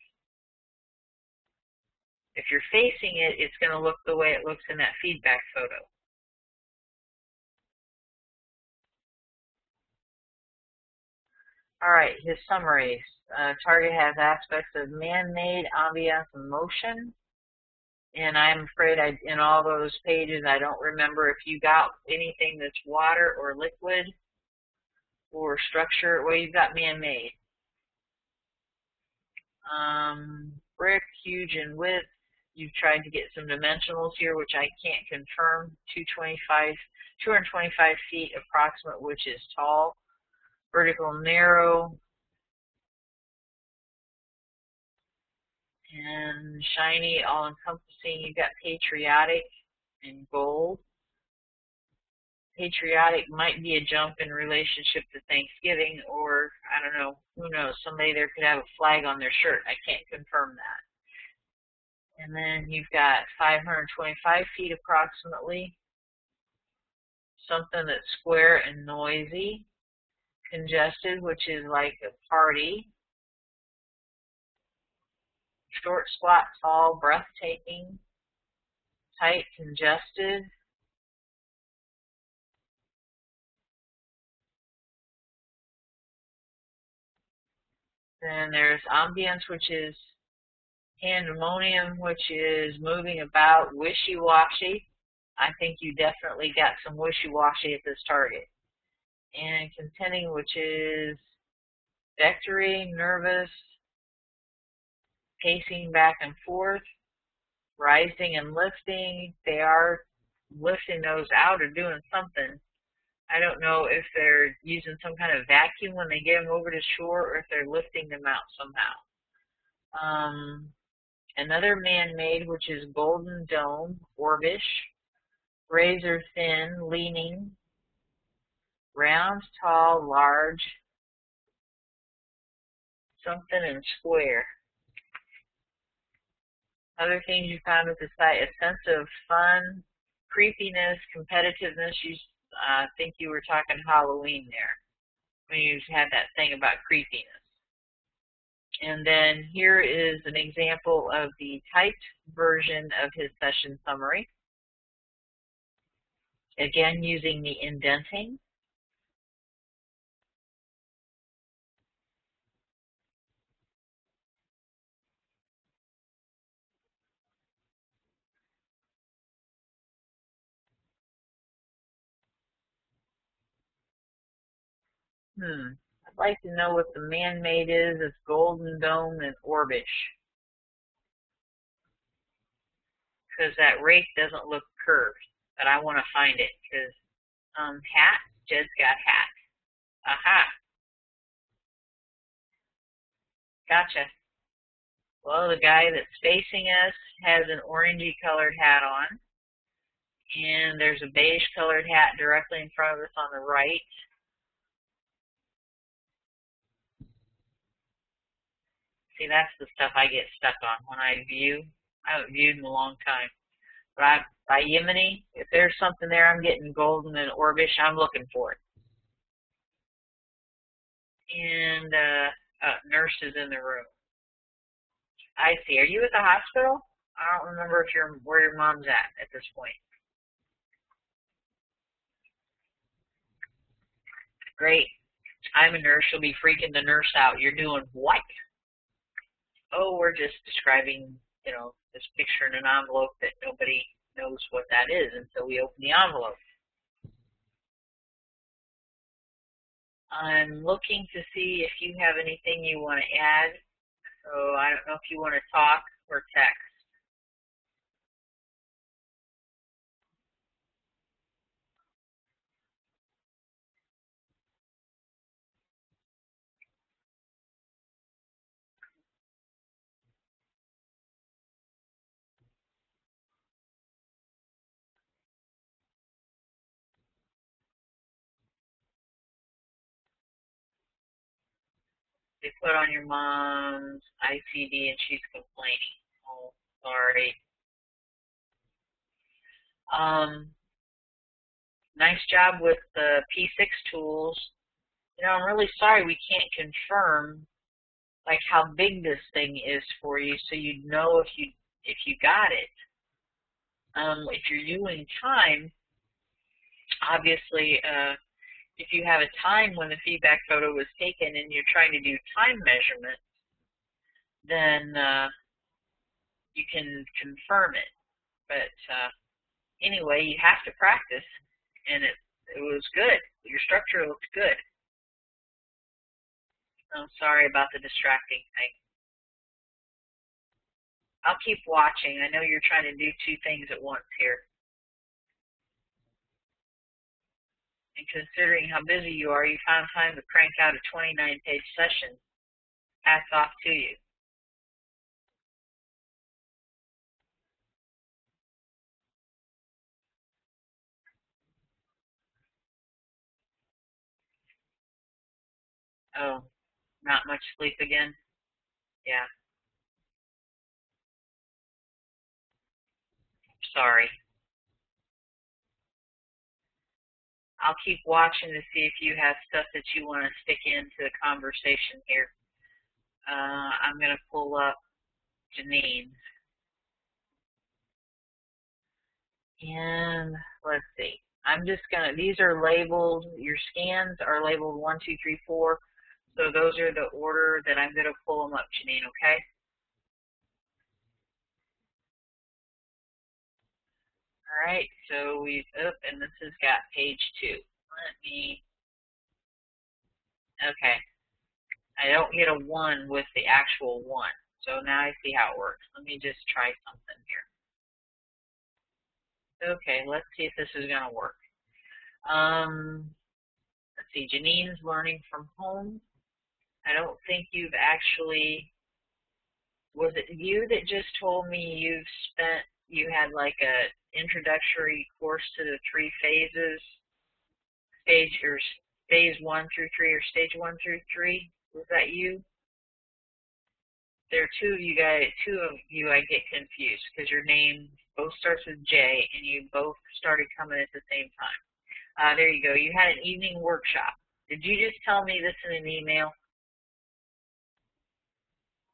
If you're facing it, it's going to look the way it looks in that feedback photo. All right, his summaries. Target has aspects of man-made, ambiance, and motion. And I'm afraid in all those pages, I don't remember if you got anything that's water or liquid or structure. Well, you've got man-made. Brick, huge in width. You've tried to get some dimensionals here, which I can't confirm. 225 feet approximate, which is tall. Vertical, narrow. And shiny, all-encompassing. You've got patriotic and gold. Patriotic might be a jump in relationship to Thanksgiving, or, I don't know, who knows, somebody there could have a flag on their shirt. I can't confirm that. And then you've got 525 feet approximately. Something that's square and noisy. Congested, which is like a party. Short, squat, tall, breathtaking. Tight, congested. Then there's ambience, which is pandemonium, which is moving about, wishy-washy. I think you definitely got some wishy-washy at this target. And contending, which is vectory, nervous, pacing back and forth, rising and lifting. They are lifting those out or doing something. I don't know if they're using some kind of vacuum when they get them over to shore or if they're lifting them out somehow. Another man-made, which is golden dome, orbish, razor thin, leaning, round, tall, large, something and square. Other things you found with the site, a sense of fun, creepiness, competitiveness. I think you were talking Halloween there when you had that thing about creepiness. And then here is an example of the typed version of his session summary. Again, using the indenting. I'd like to know what the man-made is. It's golden dome and orbish. Because that rake doesn't look curved. But I want to find it. Because hat, Jed's got hat. Aha. Gotcha. Well, the guy that's facing us has an orangey colored hat on. And there's a beige colored hat directly in front of us on the right. See, that's the stuff I get stuck on when I view. I haven't viewed in a long time. But by Yemeni, if there's something there, I'm getting golden and orbish, I'm looking for it. And nurse is in the room. I see. Are you at the hospital? I don't remember if where your mom's at this point. Great. I'm a nurse. You'll be freaking the nurse out. You're doing what? Oh, we're just describing, this picture in an envelope that nobody knows what that is until we open the envelope. I'm looking to see if you have anything you want to add. So I don't know if you want to talk or text. They put on your mom's ICD and she's complaining. Oh, sorry. Nice job with the P6 tools. I'm really sorry we can't confirm like how big this thing is for you, so you'd know if you got it. If you're doing time, obviously, if you have a time when the feedback photo was taken and you're trying to do time measurement, then you can confirm it. But anyway, you have to practice, and it was good. Your structure looks good. I'm sorry about the distracting thing. I'll keep watching. I know you're trying to do two things at once here. And considering how busy you are, you found time to crank out a 29-page session. Hats off to you. Oh, not much sleep again? Yeah. Sorry. I'll keep watching to see if you have stuff that you want to stick into the conversation here. I'm going to pull up Janine. And let's see. I'm just going to, these are labeled, your scans are labeled 1, 2, 3, 4. So those are the order that I'm going to pull them up, Janine, okay? All right, so we've, and this has got page 2. Let me, okay. I don't get a 1 with the actual 1. So now I see how it works. Let me just try something here. Okay, let's see if this is going to work. Let's see, Janine's learning from home. I don't think you've actually, was it you that just told me you had like a introductory course to the 3 phases, phase 1 through 3 or stage 1 through 3? Was that you? There are two of you I get confused because your name both starts with J and you both started coming at the same time. There you go. You had an evening workshop. Did you just tell me this in an email?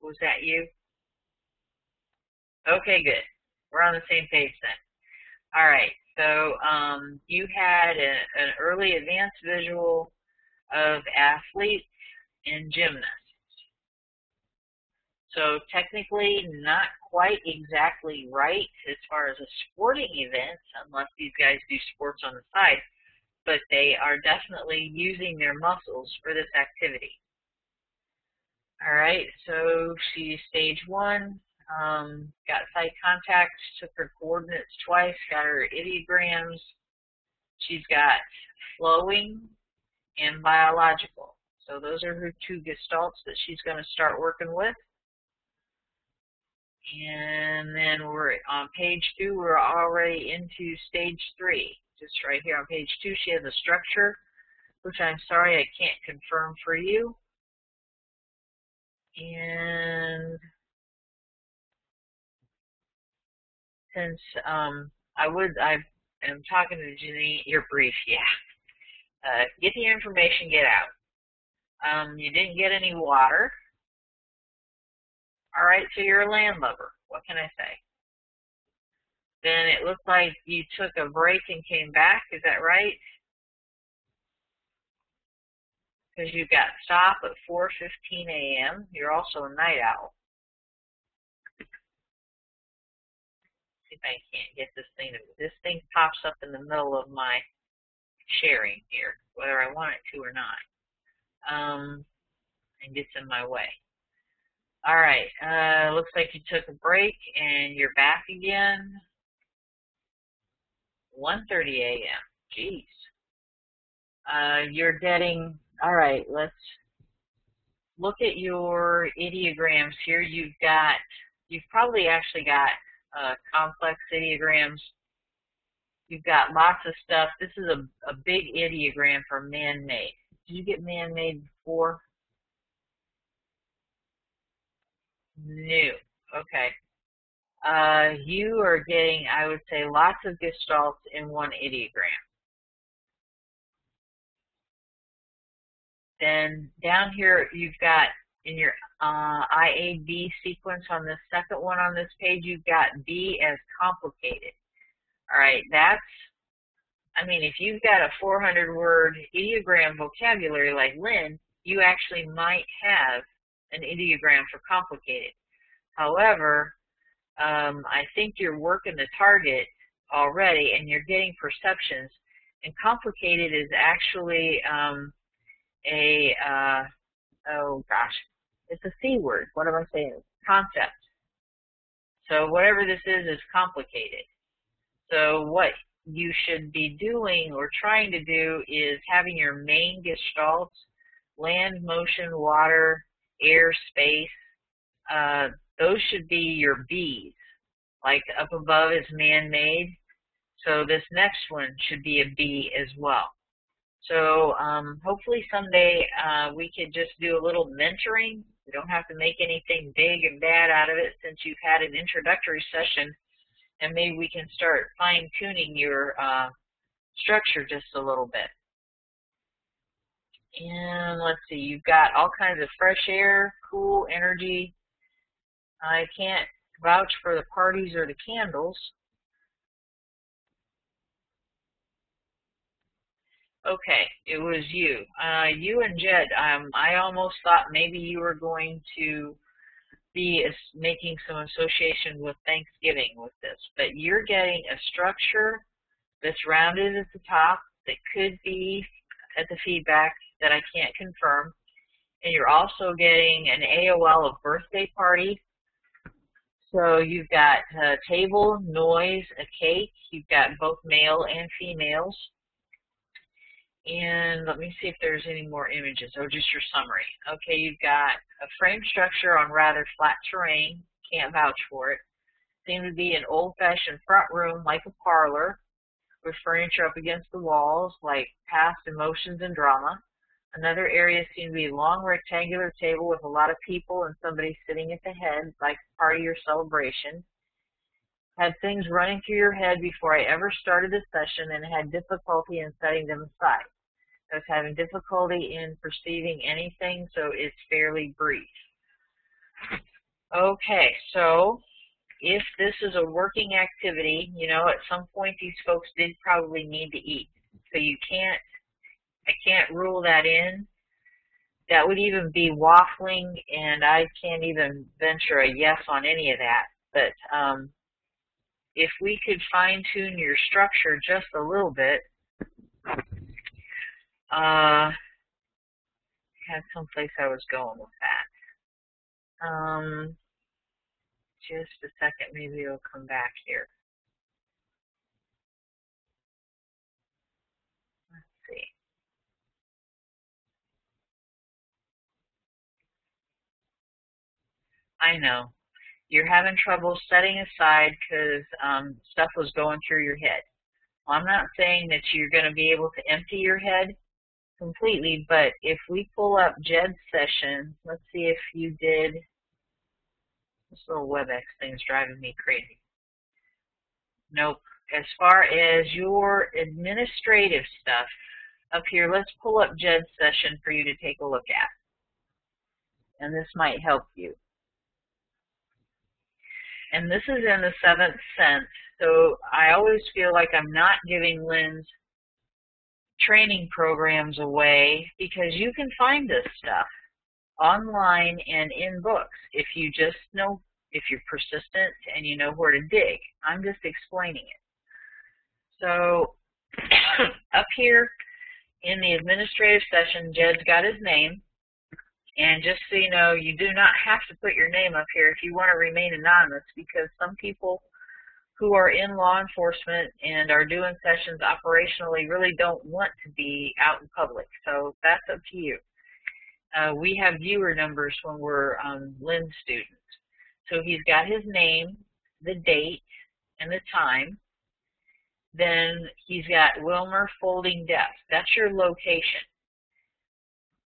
Was that you? Okay, good. We're on the same page then. All right. So you had an early advanced visual of athletes and gymnasts. So technically not quite exactly right as far as a sporting event, unless these guys do sports on the side, but they are definitely using their muscles for this activity. All right, so she's stage 1, got site contact, took her coordinates twice, got her ideograms. She's got flowing and biological. So those are her 2 gestalts that she's going to start working with. And then we're on page 2, we're already into stage 3. Just right here on page 2, she has a structure, which I'm sorry I can't confirm for you. And since I am talking to Janine, you're brief, yeah. Get the information, get out. You didn't get any water. All right, so you're a landlubber. What can I say? Then it looked like you took a break and came back. Is that right? Because you got stop at 4:15 a.m. You're also a night owl. See if I can't get this thing. This thing pops up in the middle of my sharing here, whether I want it to or not, and gets in my way. All right, looks like you took a break and you're back again. 1:30 a.m. Jeez. You're getting, all right, let's look at your ideograms here. You've probably actually got complex ideograms. You've got lots of stuff. This is a big ideogram for man-made. Did you get man-made before? New. Okay. You are getting, I would say, lots of gestalts in one ideogram. Then down here, you've got in your IAB sequence on the second one on this page, you've got B as complicated. All right, I mean, if you've got a 400-word ideogram vocabulary like Lynn, you actually might have an ideogram for complicated. However, I think you're working the target already and you're getting perceptions. And complicated is actually oh gosh, it's a C word. What am I saying? Concept. So whatever this is complicated. So what you should be doing or trying to do is having your main gestalts, land, motion, water, air, space, those should be your B's. Like up above is man-made. So this next one should be a B as well. So hopefully someday we could just do a little mentoring. We don't have to make anything big and bad out of it since you've had an introductory session, and maybe we can start fine-tuning your structure just a little bit. And let's see, you've got all kinds of fresh air, cool energy. I can't vouch for the parties or the candles. Okay, it was you. You and Jed, I almost thought maybe you were going to be making some association with Thanksgiving with this, but you're getting a structure that's rounded at the top that could be at the feedback that I can't confirm, and you're also getting an AOL of birthday party. So you've got a table, noise, a cake. You've got both male and females. And let me see if there's any more images. Oh, just your summary. Okay, you've got a frame structure on rather flat terrain. Can't vouch for it. Seems to be an old-fashioned front room like a parlor with furniture up against the walls like past emotions and drama. Another area seems to be a long rectangular table with a lot of people and somebody sitting at the head like party or celebration. Had things running through your head before I ever started the session and had difficulty in setting them aside. I was having difficulty in perceiving anything, so it's fairly brief. Okay, so if this is a working activity, you know, at some point these folks did probably need to eat. So I can't rule that in. That would even be waffling, and I can't even venture a yes on any of that. But if we could fine-tune your structure just a little bit, had someplace I was going with that. Just a second, maybe it'll come back here. Let's see. I know. You're having trouble setting aside because stuff was going through your head. Well, I'm not saying that you're going to be able to empty your head completely, but if we pull up Jed's session, let's see if you did. This little WebEx thing's driving me crazy. Nope. As far as your administrative stuff up here, let's pull up Jed's session for you to take a look at. And this might help you. And this is in the 7th sense, so I always feel like I'm not giving Lynn's training programs away because you can find this stuff online and in books if you just know, if you're persistent and you know where to dig. I'm just explaining it. So up here in the administrative session, Jed's got his name. And just so you know, you do not have to put your name up here if you want to remain anonymous, because some people who are in law enforcement and are doing sessions operationally really don't want to be out in public. So that's up to you. We have viewer numbers when we're Lynn students. So he's got his name, the date, and the time. Then he's got Wilmer Folding Desk. That's your location.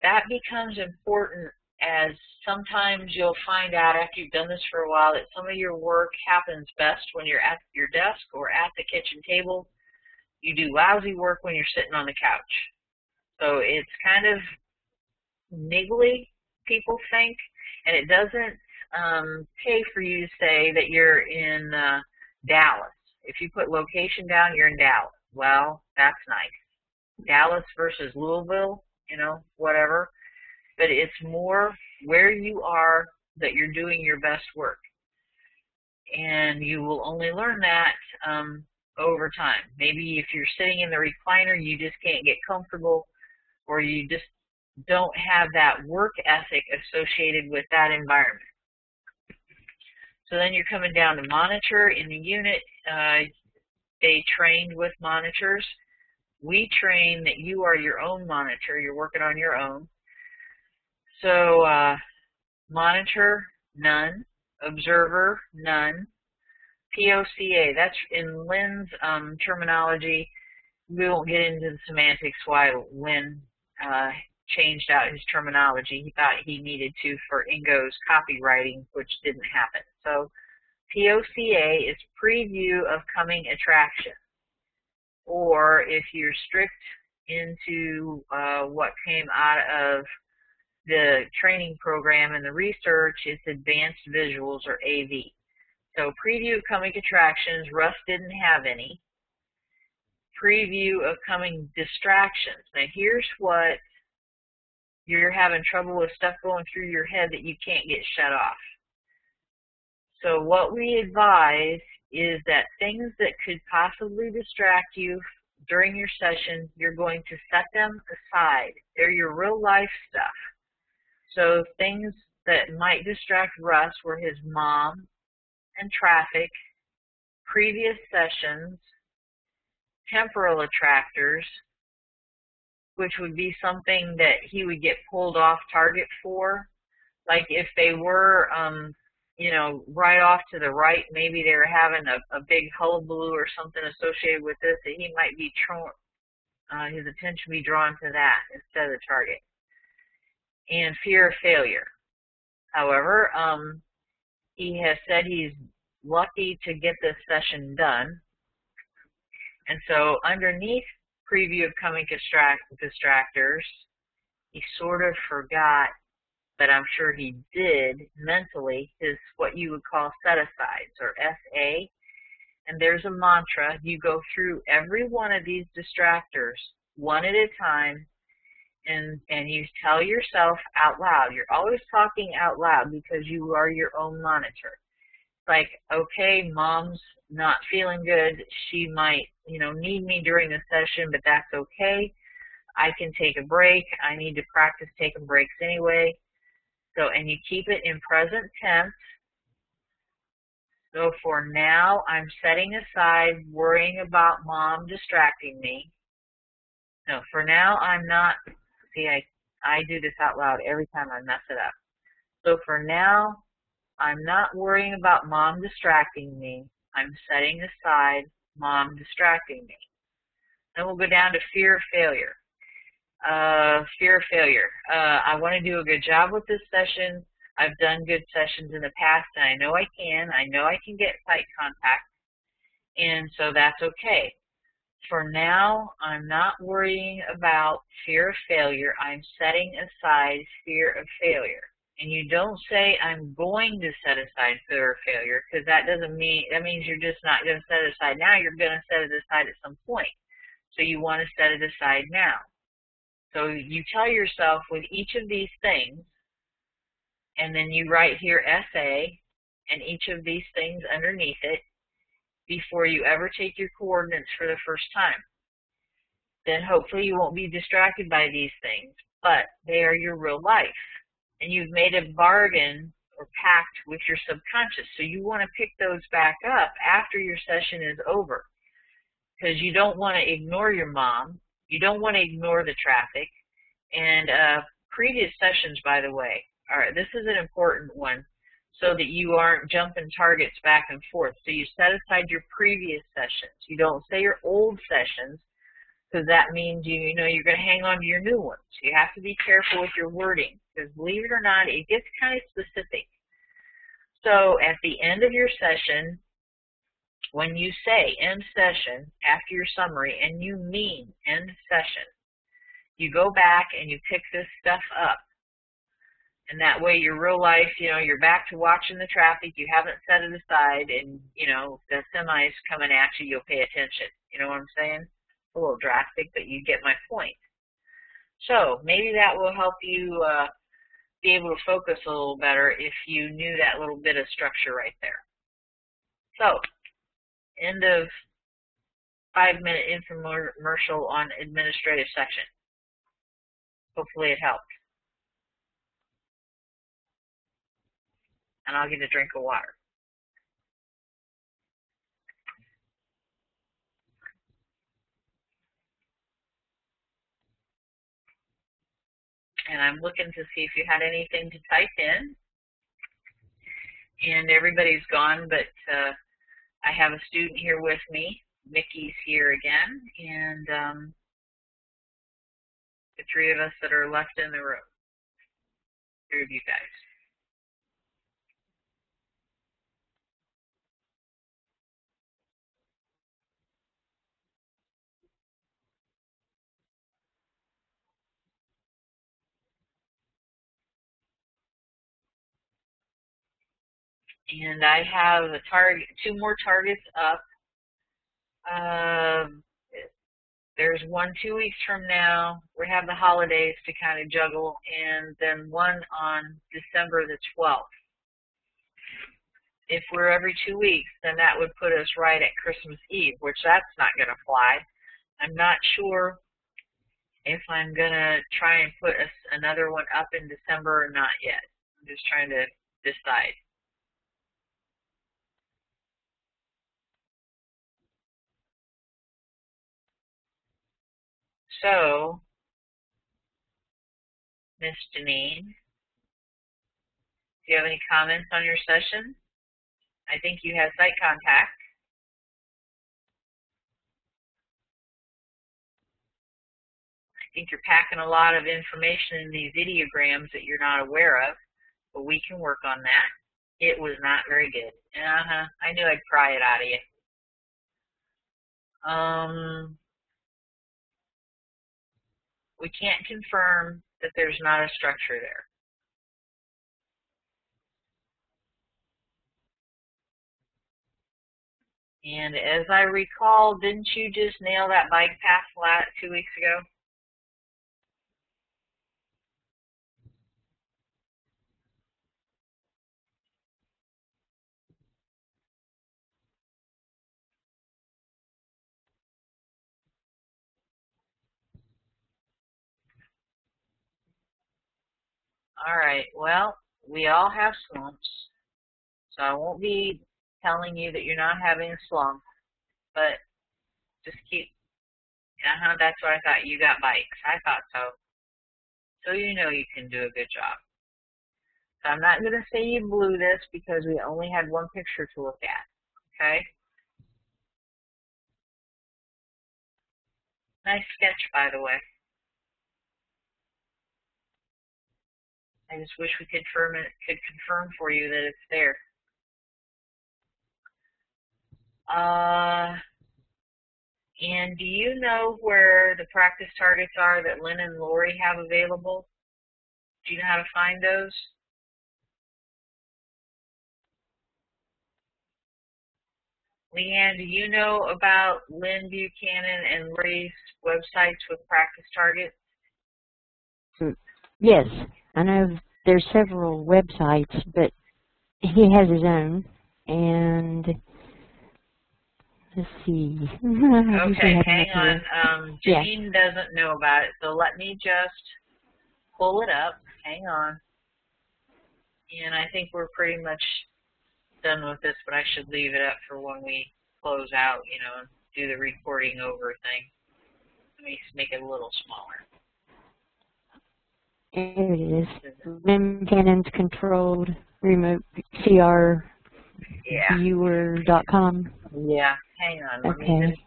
That becomes important as sometimes you'll find out after you've done this for a while that some of your work happens best when you're at your desk or at the kitchen table. You do lousy work when you're sitting on the couch. So it's kind of niggly, people think, and it doesn't pay for you to say that you're in Dallas. If you put location down, you're in Dallas. Well, that's nice. Dallas versus Louisville, you know, whatever. But it's more where you are that you're doing your best work. And you will only learn that over time. Maybe if you're sitting in the recliner, you just can't get comfortable, or you just don't have that work ethic associated with that environment. So then you're coming down to monitor. In the unit, they trained with monitors. We train that you are your own monitor. You're working on your own. So monitor, none. Observer, none. POCA, that's in Lynn's terminology. We won't get into the semantics why Lynn changed out his terminology. He thought he needed to for Ingo's copywriting, which didn't happen. So POCA is preview of coming attraction. Or if you're strict into what came out of the training program and the research, it's advanced visuals, or AV. So preview of coming attractions, Russ didn't have any. preview of coming distractions. Now here's what you're having trouble with, stuff going through your head that you can't get shut off. So what we advise is that things that could possibly distract you during your session, you're going to set them aside. They're your real life stuff. So things that might distract Russ were his mom and traffic, previous sessions, temporal attractors, which would be something that he would get pulled off target for. Like if they were, you know, right off to the right, maybe they were having a big hullabaloo or something associated with this, that he might be his attention be drawn to that instead of the target. And fear of failure. However, he has said he's lucky to get this session done. And so underneath preview of coming distractors, he sort of forgot, but I'm sure he did mentally, his what you would call set-asides, or SA. And there's a mantra. You go through every one of these distractors one at a time, and you tell yourself out loud. You're always talking out loud because you are your own monitor. Like, okay, mom's not feeling good. She might, you know, need me during the session, but that's okay. I can take a break. I need to practice taking breaks anyway. So, and you keep it in present tense. So for now, I'm setting aside worrying about mom distracting me. No, for now, I'm not. See, I do this out loud every time I mess it up. So for now, I'm not worrying about mom distracting me. I'm setting aside mom distracting me. Then we'll go down to fear of failure. Fear of failure. I want to do a good job with this session. I've done good sessions in the past, and I know I can. I know I can get sight contact, and so that's okay. For now, I'm not worrying about fear of failure. I'm setting aside fear of failure. And you don't say, I'm going to set aside fear of failure, because that doesn't mean, that means you're just not going to set it aside now. You're going to set it aside at some point. So you want to set it aside now. So you tell yourself with each of these things, and then you write here SA, and each of these things underneath it, before you ever take your coordinates for the first time. Then hopefully you won't be distracted by these things, but they are your real life. And you've made a bargain or pact with your subconscious. So you want to pick those back up after your session is over. Because you don't want to ignore your mom. You don't want to ignore the traffic. And previous sessions, by the way, this is an important one, so that you aren't jumping targets back and forth. So you set aside your previous sessions. You don't say your old sessions, because that means you know you're going to hang on to your new ones. You have to be careful with your wording, because believe it or not, it gets kind of specific. So at the end of your session, when you say end session after your summary, and you mean end session, you go back and you pick this stuff up. And that way your real life, you know, you're back to watching the traffic, you haven't set it aside, and, you know, the semi's coming at you, you'll pay attention. You know what I'm saying? A little drastic, but you get my point. So maybe that will help you be able to focus a little better if you knew that little bit of structure right there. So, end of 5-minute infomercial on administrative section. Hopefully it helped. And I'll get a drink of water. And I'm looking to see if you had anything to type in. And everybody's gone, but I have a student here with me. Mickey's here again. And the three of us that are left in the room. 3 of you guys. And I have a target, 2 more targets up. There's one 2 weeks from now. We have the holidays to kind of juggle, and then one on December the 12th. If we're every 2 weeks, then that would put us right at Christmas Eve, which that's not going to fly. I'm not sure if I'm going to try and put another one up in December or not yet. I'm just trying to decide. So, Miss Janine, do you have any comments on your session? I think you have site contact. I think you're packing a lot of information in these ideograms that you're not aware of, but we can work on that. It was not very good. I knew I'd pry it out of you. We can't confirm that there's not a structure there. And as I recall, didn't you just nail that bike path flat 2 weeks ago? All right, well, we all have slumps, so I won't be telling you that you're not having a slump, but just keep, that's what I thought. You got bikes. I thought so. So you know you can do a good job. So I'm not going to say you blew this because we only had one picture to look at, okay? Nice sketch, by the way. I just wish we could confirm for you that it's there. And do you know where the practice targets are that Lynn and Lori have available? Do you know how to find those? Leanne, do you know about Lynn Buchanan and Lori's websites with practice targets? Yes, I know there's several websites, but he has his own, and let's see. Okay, hang on. Janine doesn't know about it, so let me just pull it up. Hang on. And I think we're pretty much done with this, but I should leave it up for when we close out, and do the recording over thing. Let me make it a little smaller. There it is. Lynn Buchanan's controlled remote CR viewer.com. Yeah, hang on. Let me just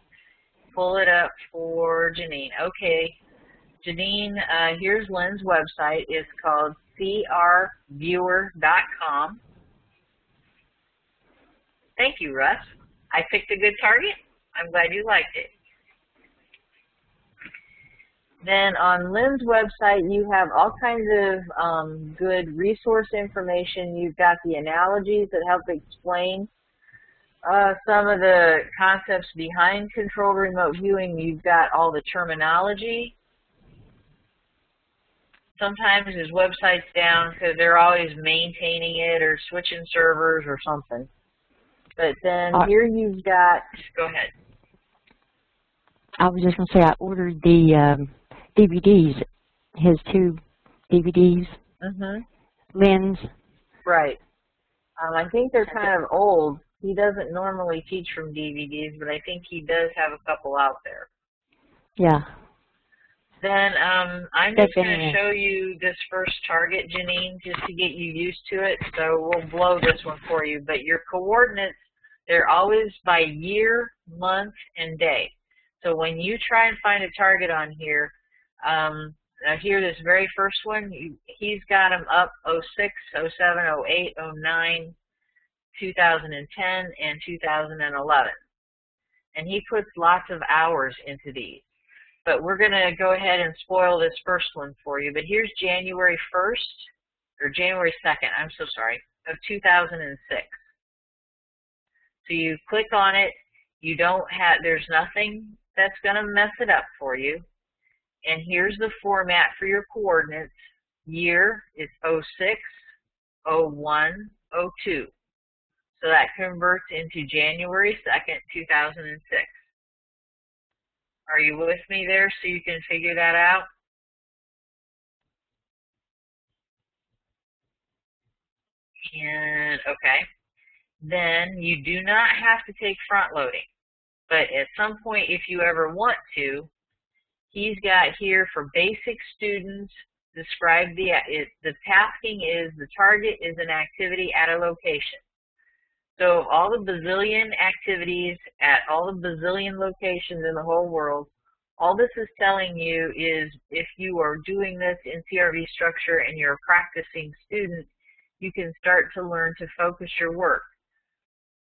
pull it up for Janine. Okay, Janine, here's Lynn's website. It's called crviewer.com. Thank you, Russ. I picked a good target. I'm glad you liked it. Then on Lynn's website, you have all kinds of good resource information. You've got the analogies that help explain some of the concepts behind controlled remote viewing. You've got all the terminology. Sometimes his website's down because they're always maintaining it or switching servers or something. But then here you've got, go ahead. I was just going to say I ordered the DVDs, his 2 DVDs, Lynn's. Right. I think they're kind of old. He doesn't normally teach from DVDs, but I think he does have a couple out there. Yeah. Then I'm just going to show you this first target, Janine, just to get you used to it. So we'll blow this one for you. But your coordinates, they're always by year, month, and day. So when you try and find a target on here, here this very first one, he's got them up 06, 07, 08, 09, 2010, and 2011. And he puts lots of hours into these. But we're going to go ahead and spoil this first one for you. But here's January 1st, or January 2nd, I'm so sorry, of 2006. So you click on it. You don't have, there's nothing that's going to mess it up for you. And here's the format for your coordinates. Year is 06, 01, 02. So that converts into January 2nd, 2006. Are you with me there so you can figure that out? And okay, then you do not have to take front loading. But at some point, if you ever want to, he's got here for basic students, describe the tasking is the target is an activity at a location. So all the bazillion activities at all the bazillion locations in the whole world, all this is telling you is if you are doing this in CRV structure and you're a practicing student, you can start to learn to focus your work.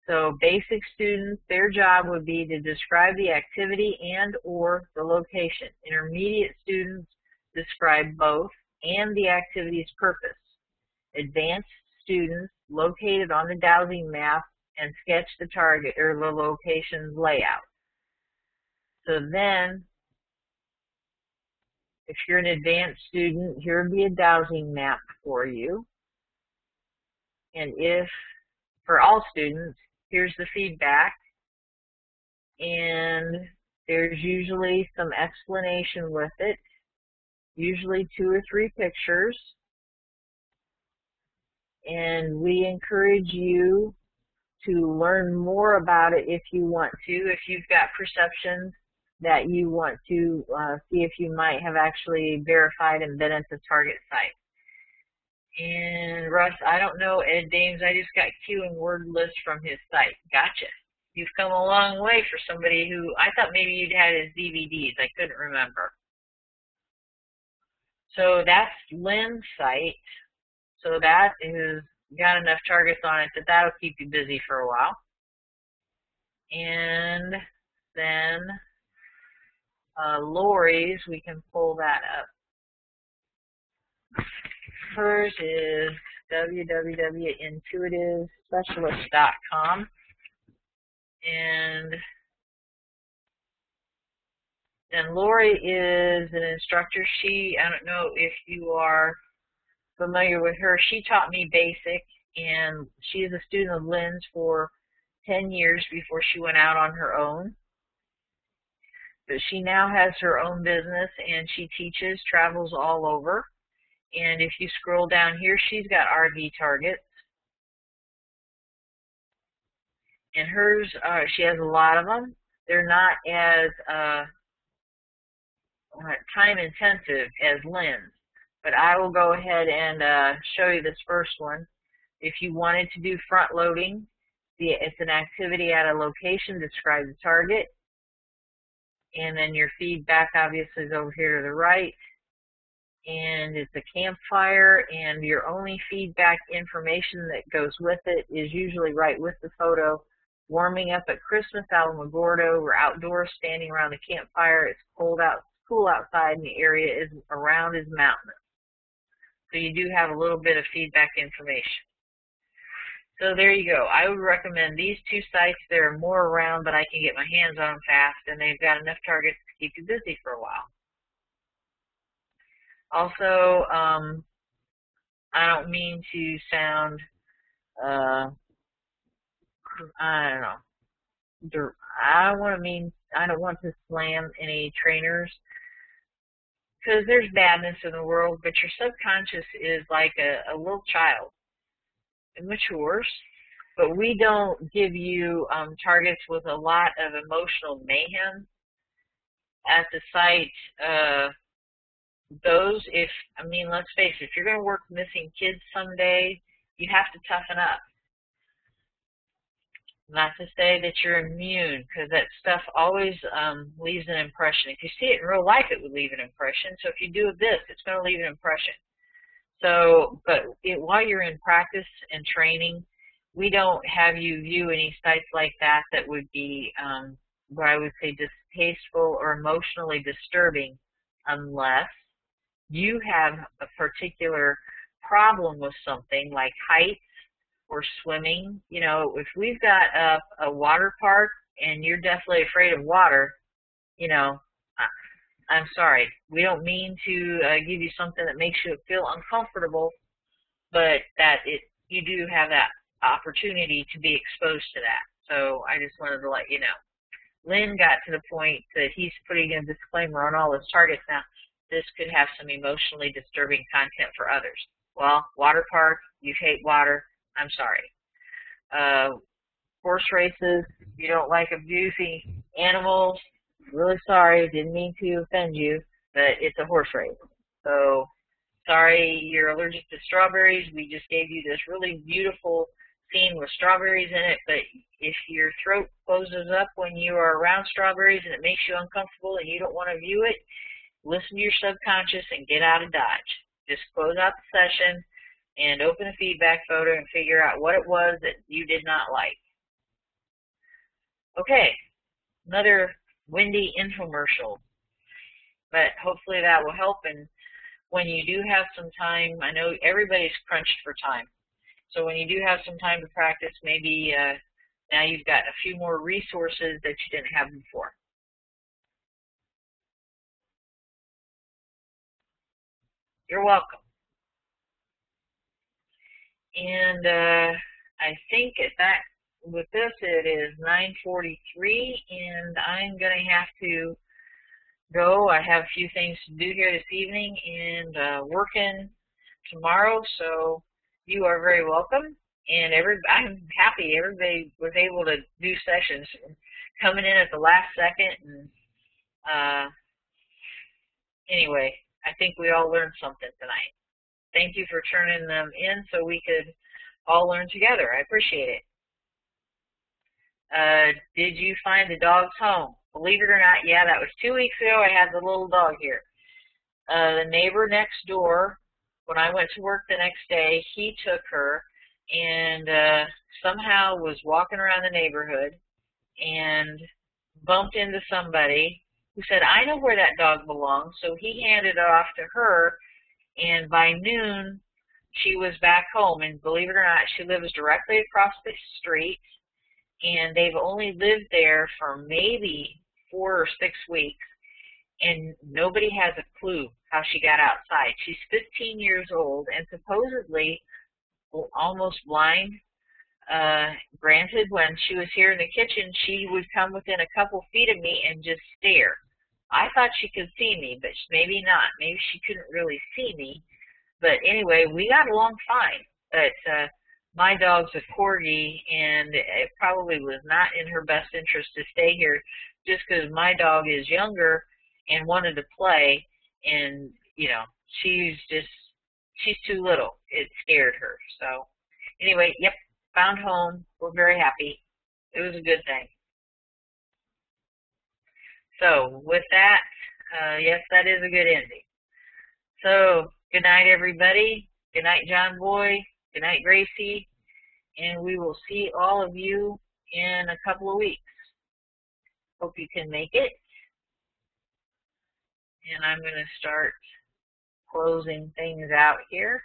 So basic students, their job would be to describe the activity and or the location. Intermediate students describe both and the activity's purpose. Advanced students located on the dowsing map and sketch the target or the location's layout. So then, if you're an advanced student, here would be a dowsing map for you. And if, for all students, here's the feedback. And there's usually some explanation with it, usually 2 or 3 pictures. And we encourage you to learn more about it if you want to, if you've got perceptions that you want to see if you might have actually verified and been at the target site. And Russ, I don't know, Ed Dames, I just got Q and word list from his site. Gotcha. You've come a long way for somebody who, I thought maybe you'd had his DVDs. I couldn't remember. So that's Lynn's site. So that is got enough targets on it that that'll keep you busy for a while. And then Lori's, we can pull that up. Hers is www.intuitivespecialist.com. And then Lori is an instructor. She, I don't know if you are familiar with her. She taught me basic, and she is a student of Lynn's for 10 years before she went out on her own. But she now has her own business, and she teaches, travels all over. And if you scroll down here, she's got RV targets. And hers, she has a lot of them. They're not as time intensive as Lynn's. But I will go ahead and show you this first one. If you wanted to do front loading, it's an activity at a location, describe the target. And then your feedback obviously is over here to the right. And it's a campfire, and your only feedback information that goes with it is usually right with the photo. Warming up at Christmas, Alamogordo. We're outdoors standing around the campfire. It's cool outside, and the area is around is mountainous. So you do have a little bit of feedback information. So there you go. I would recommend these 2 sites. There are more around, but I can get my hands on them fast, and they've got enough targets to keep you busy for a while. Also, I don't mean to sound, I don't know. I don't want to slam any trainers, because there's badness in the world, but your subconscious is like a little child. It matures, but we don't give you targets with a lot of emotional mayhem at the site. Let's face it, if you're going to work with missing kids someday, you have to toughen up. Not to say that you're immune, because that stuff always leaves an impression. If you see it in real life, it would leave an impression. So if you do this, it's going to leave an impression. So, while you're in practice and training, we don't have you view any sites like that that would be, what I would say, distasteful or emotionally disturbing, unless you have a particular problem with something like heights or swimming. You know, if we've got a water park and you're definitely afraid of water, you know, I'm sorry. We don't mean to give you something that makes you feel uncomfortable, but that you do have that opportunity to be exposed to that. So I just wanted to let you know. Lynn got to the point that he's putting a disclaimer on all his targets now. This could have some emotionally disturbing content for others. Well, water park, you hate water, I'm sorry. Horse races, you don't like abusing animals, really sorry, didn't mean to offend you, but it's a horse race. So, sorry you're allergic to strawberries. We just gave you this really beautiful scene with strawberries in it, but if your throat closes up when you are around strawberries and it makes you uncomfortable and you don't want to view it, listen to your subconscious and get out of Dodge. Just close out the session and open a feedback photo and figure out what it was that you did not like. Okay, another windy infomercial, but hopefully that will help. And when you do have some time, I know everybody's crunched for time, so when you do have some time to practice, maybe now you've got a few more resources that you didn't have before. You're welcome. And I think with this it is 9:43, and I'm going to have to go. I have a few things to do here this evening and working tomorrow, so you are very welcome. And I'm happy everybody was able to do sessions, coming in at the last second. And anyway, I think we all learned something tonight. Thank you for turning them in so we could all learn together. I appreciate it. Did you find the dog's home? Believe it or not, yeah, that was 2 weeks ago. I had the little dog here. The neighbor next door, when I went to work the next day, he took her and somehow was walking around the neighborhood and bumped into somebody who said, I know where that dog belongs. So he handed it off to her, and by noon, she was back home. And believe it or not, she lives directly across the street, and they've only lived there for maybe 4 or 6 weeks, and nobody has a clue how she got outside. She's 15 years old and supposedly almost blind. Granted, when she was here in the kitchen, she would come within a couple feet of me and just stare. I thought she could see me, but maybe not. Maybe she couldn't really see me. But anyway, we got along fine. But my dog's a corgi, and it probably was not in her best interest to stay here just because my dog is younger and wanted to play. And, you know, she's too little. It scared her. So anyway, yep, found home. We're very happy. It was a good thing. So with that, yes, that is a good ending. So good night, everybody. Good night, John Boy. Good night, Gracie. And we will see all of you in a couple of weeks. Hope you can make it. And I'm going to start closing things out here.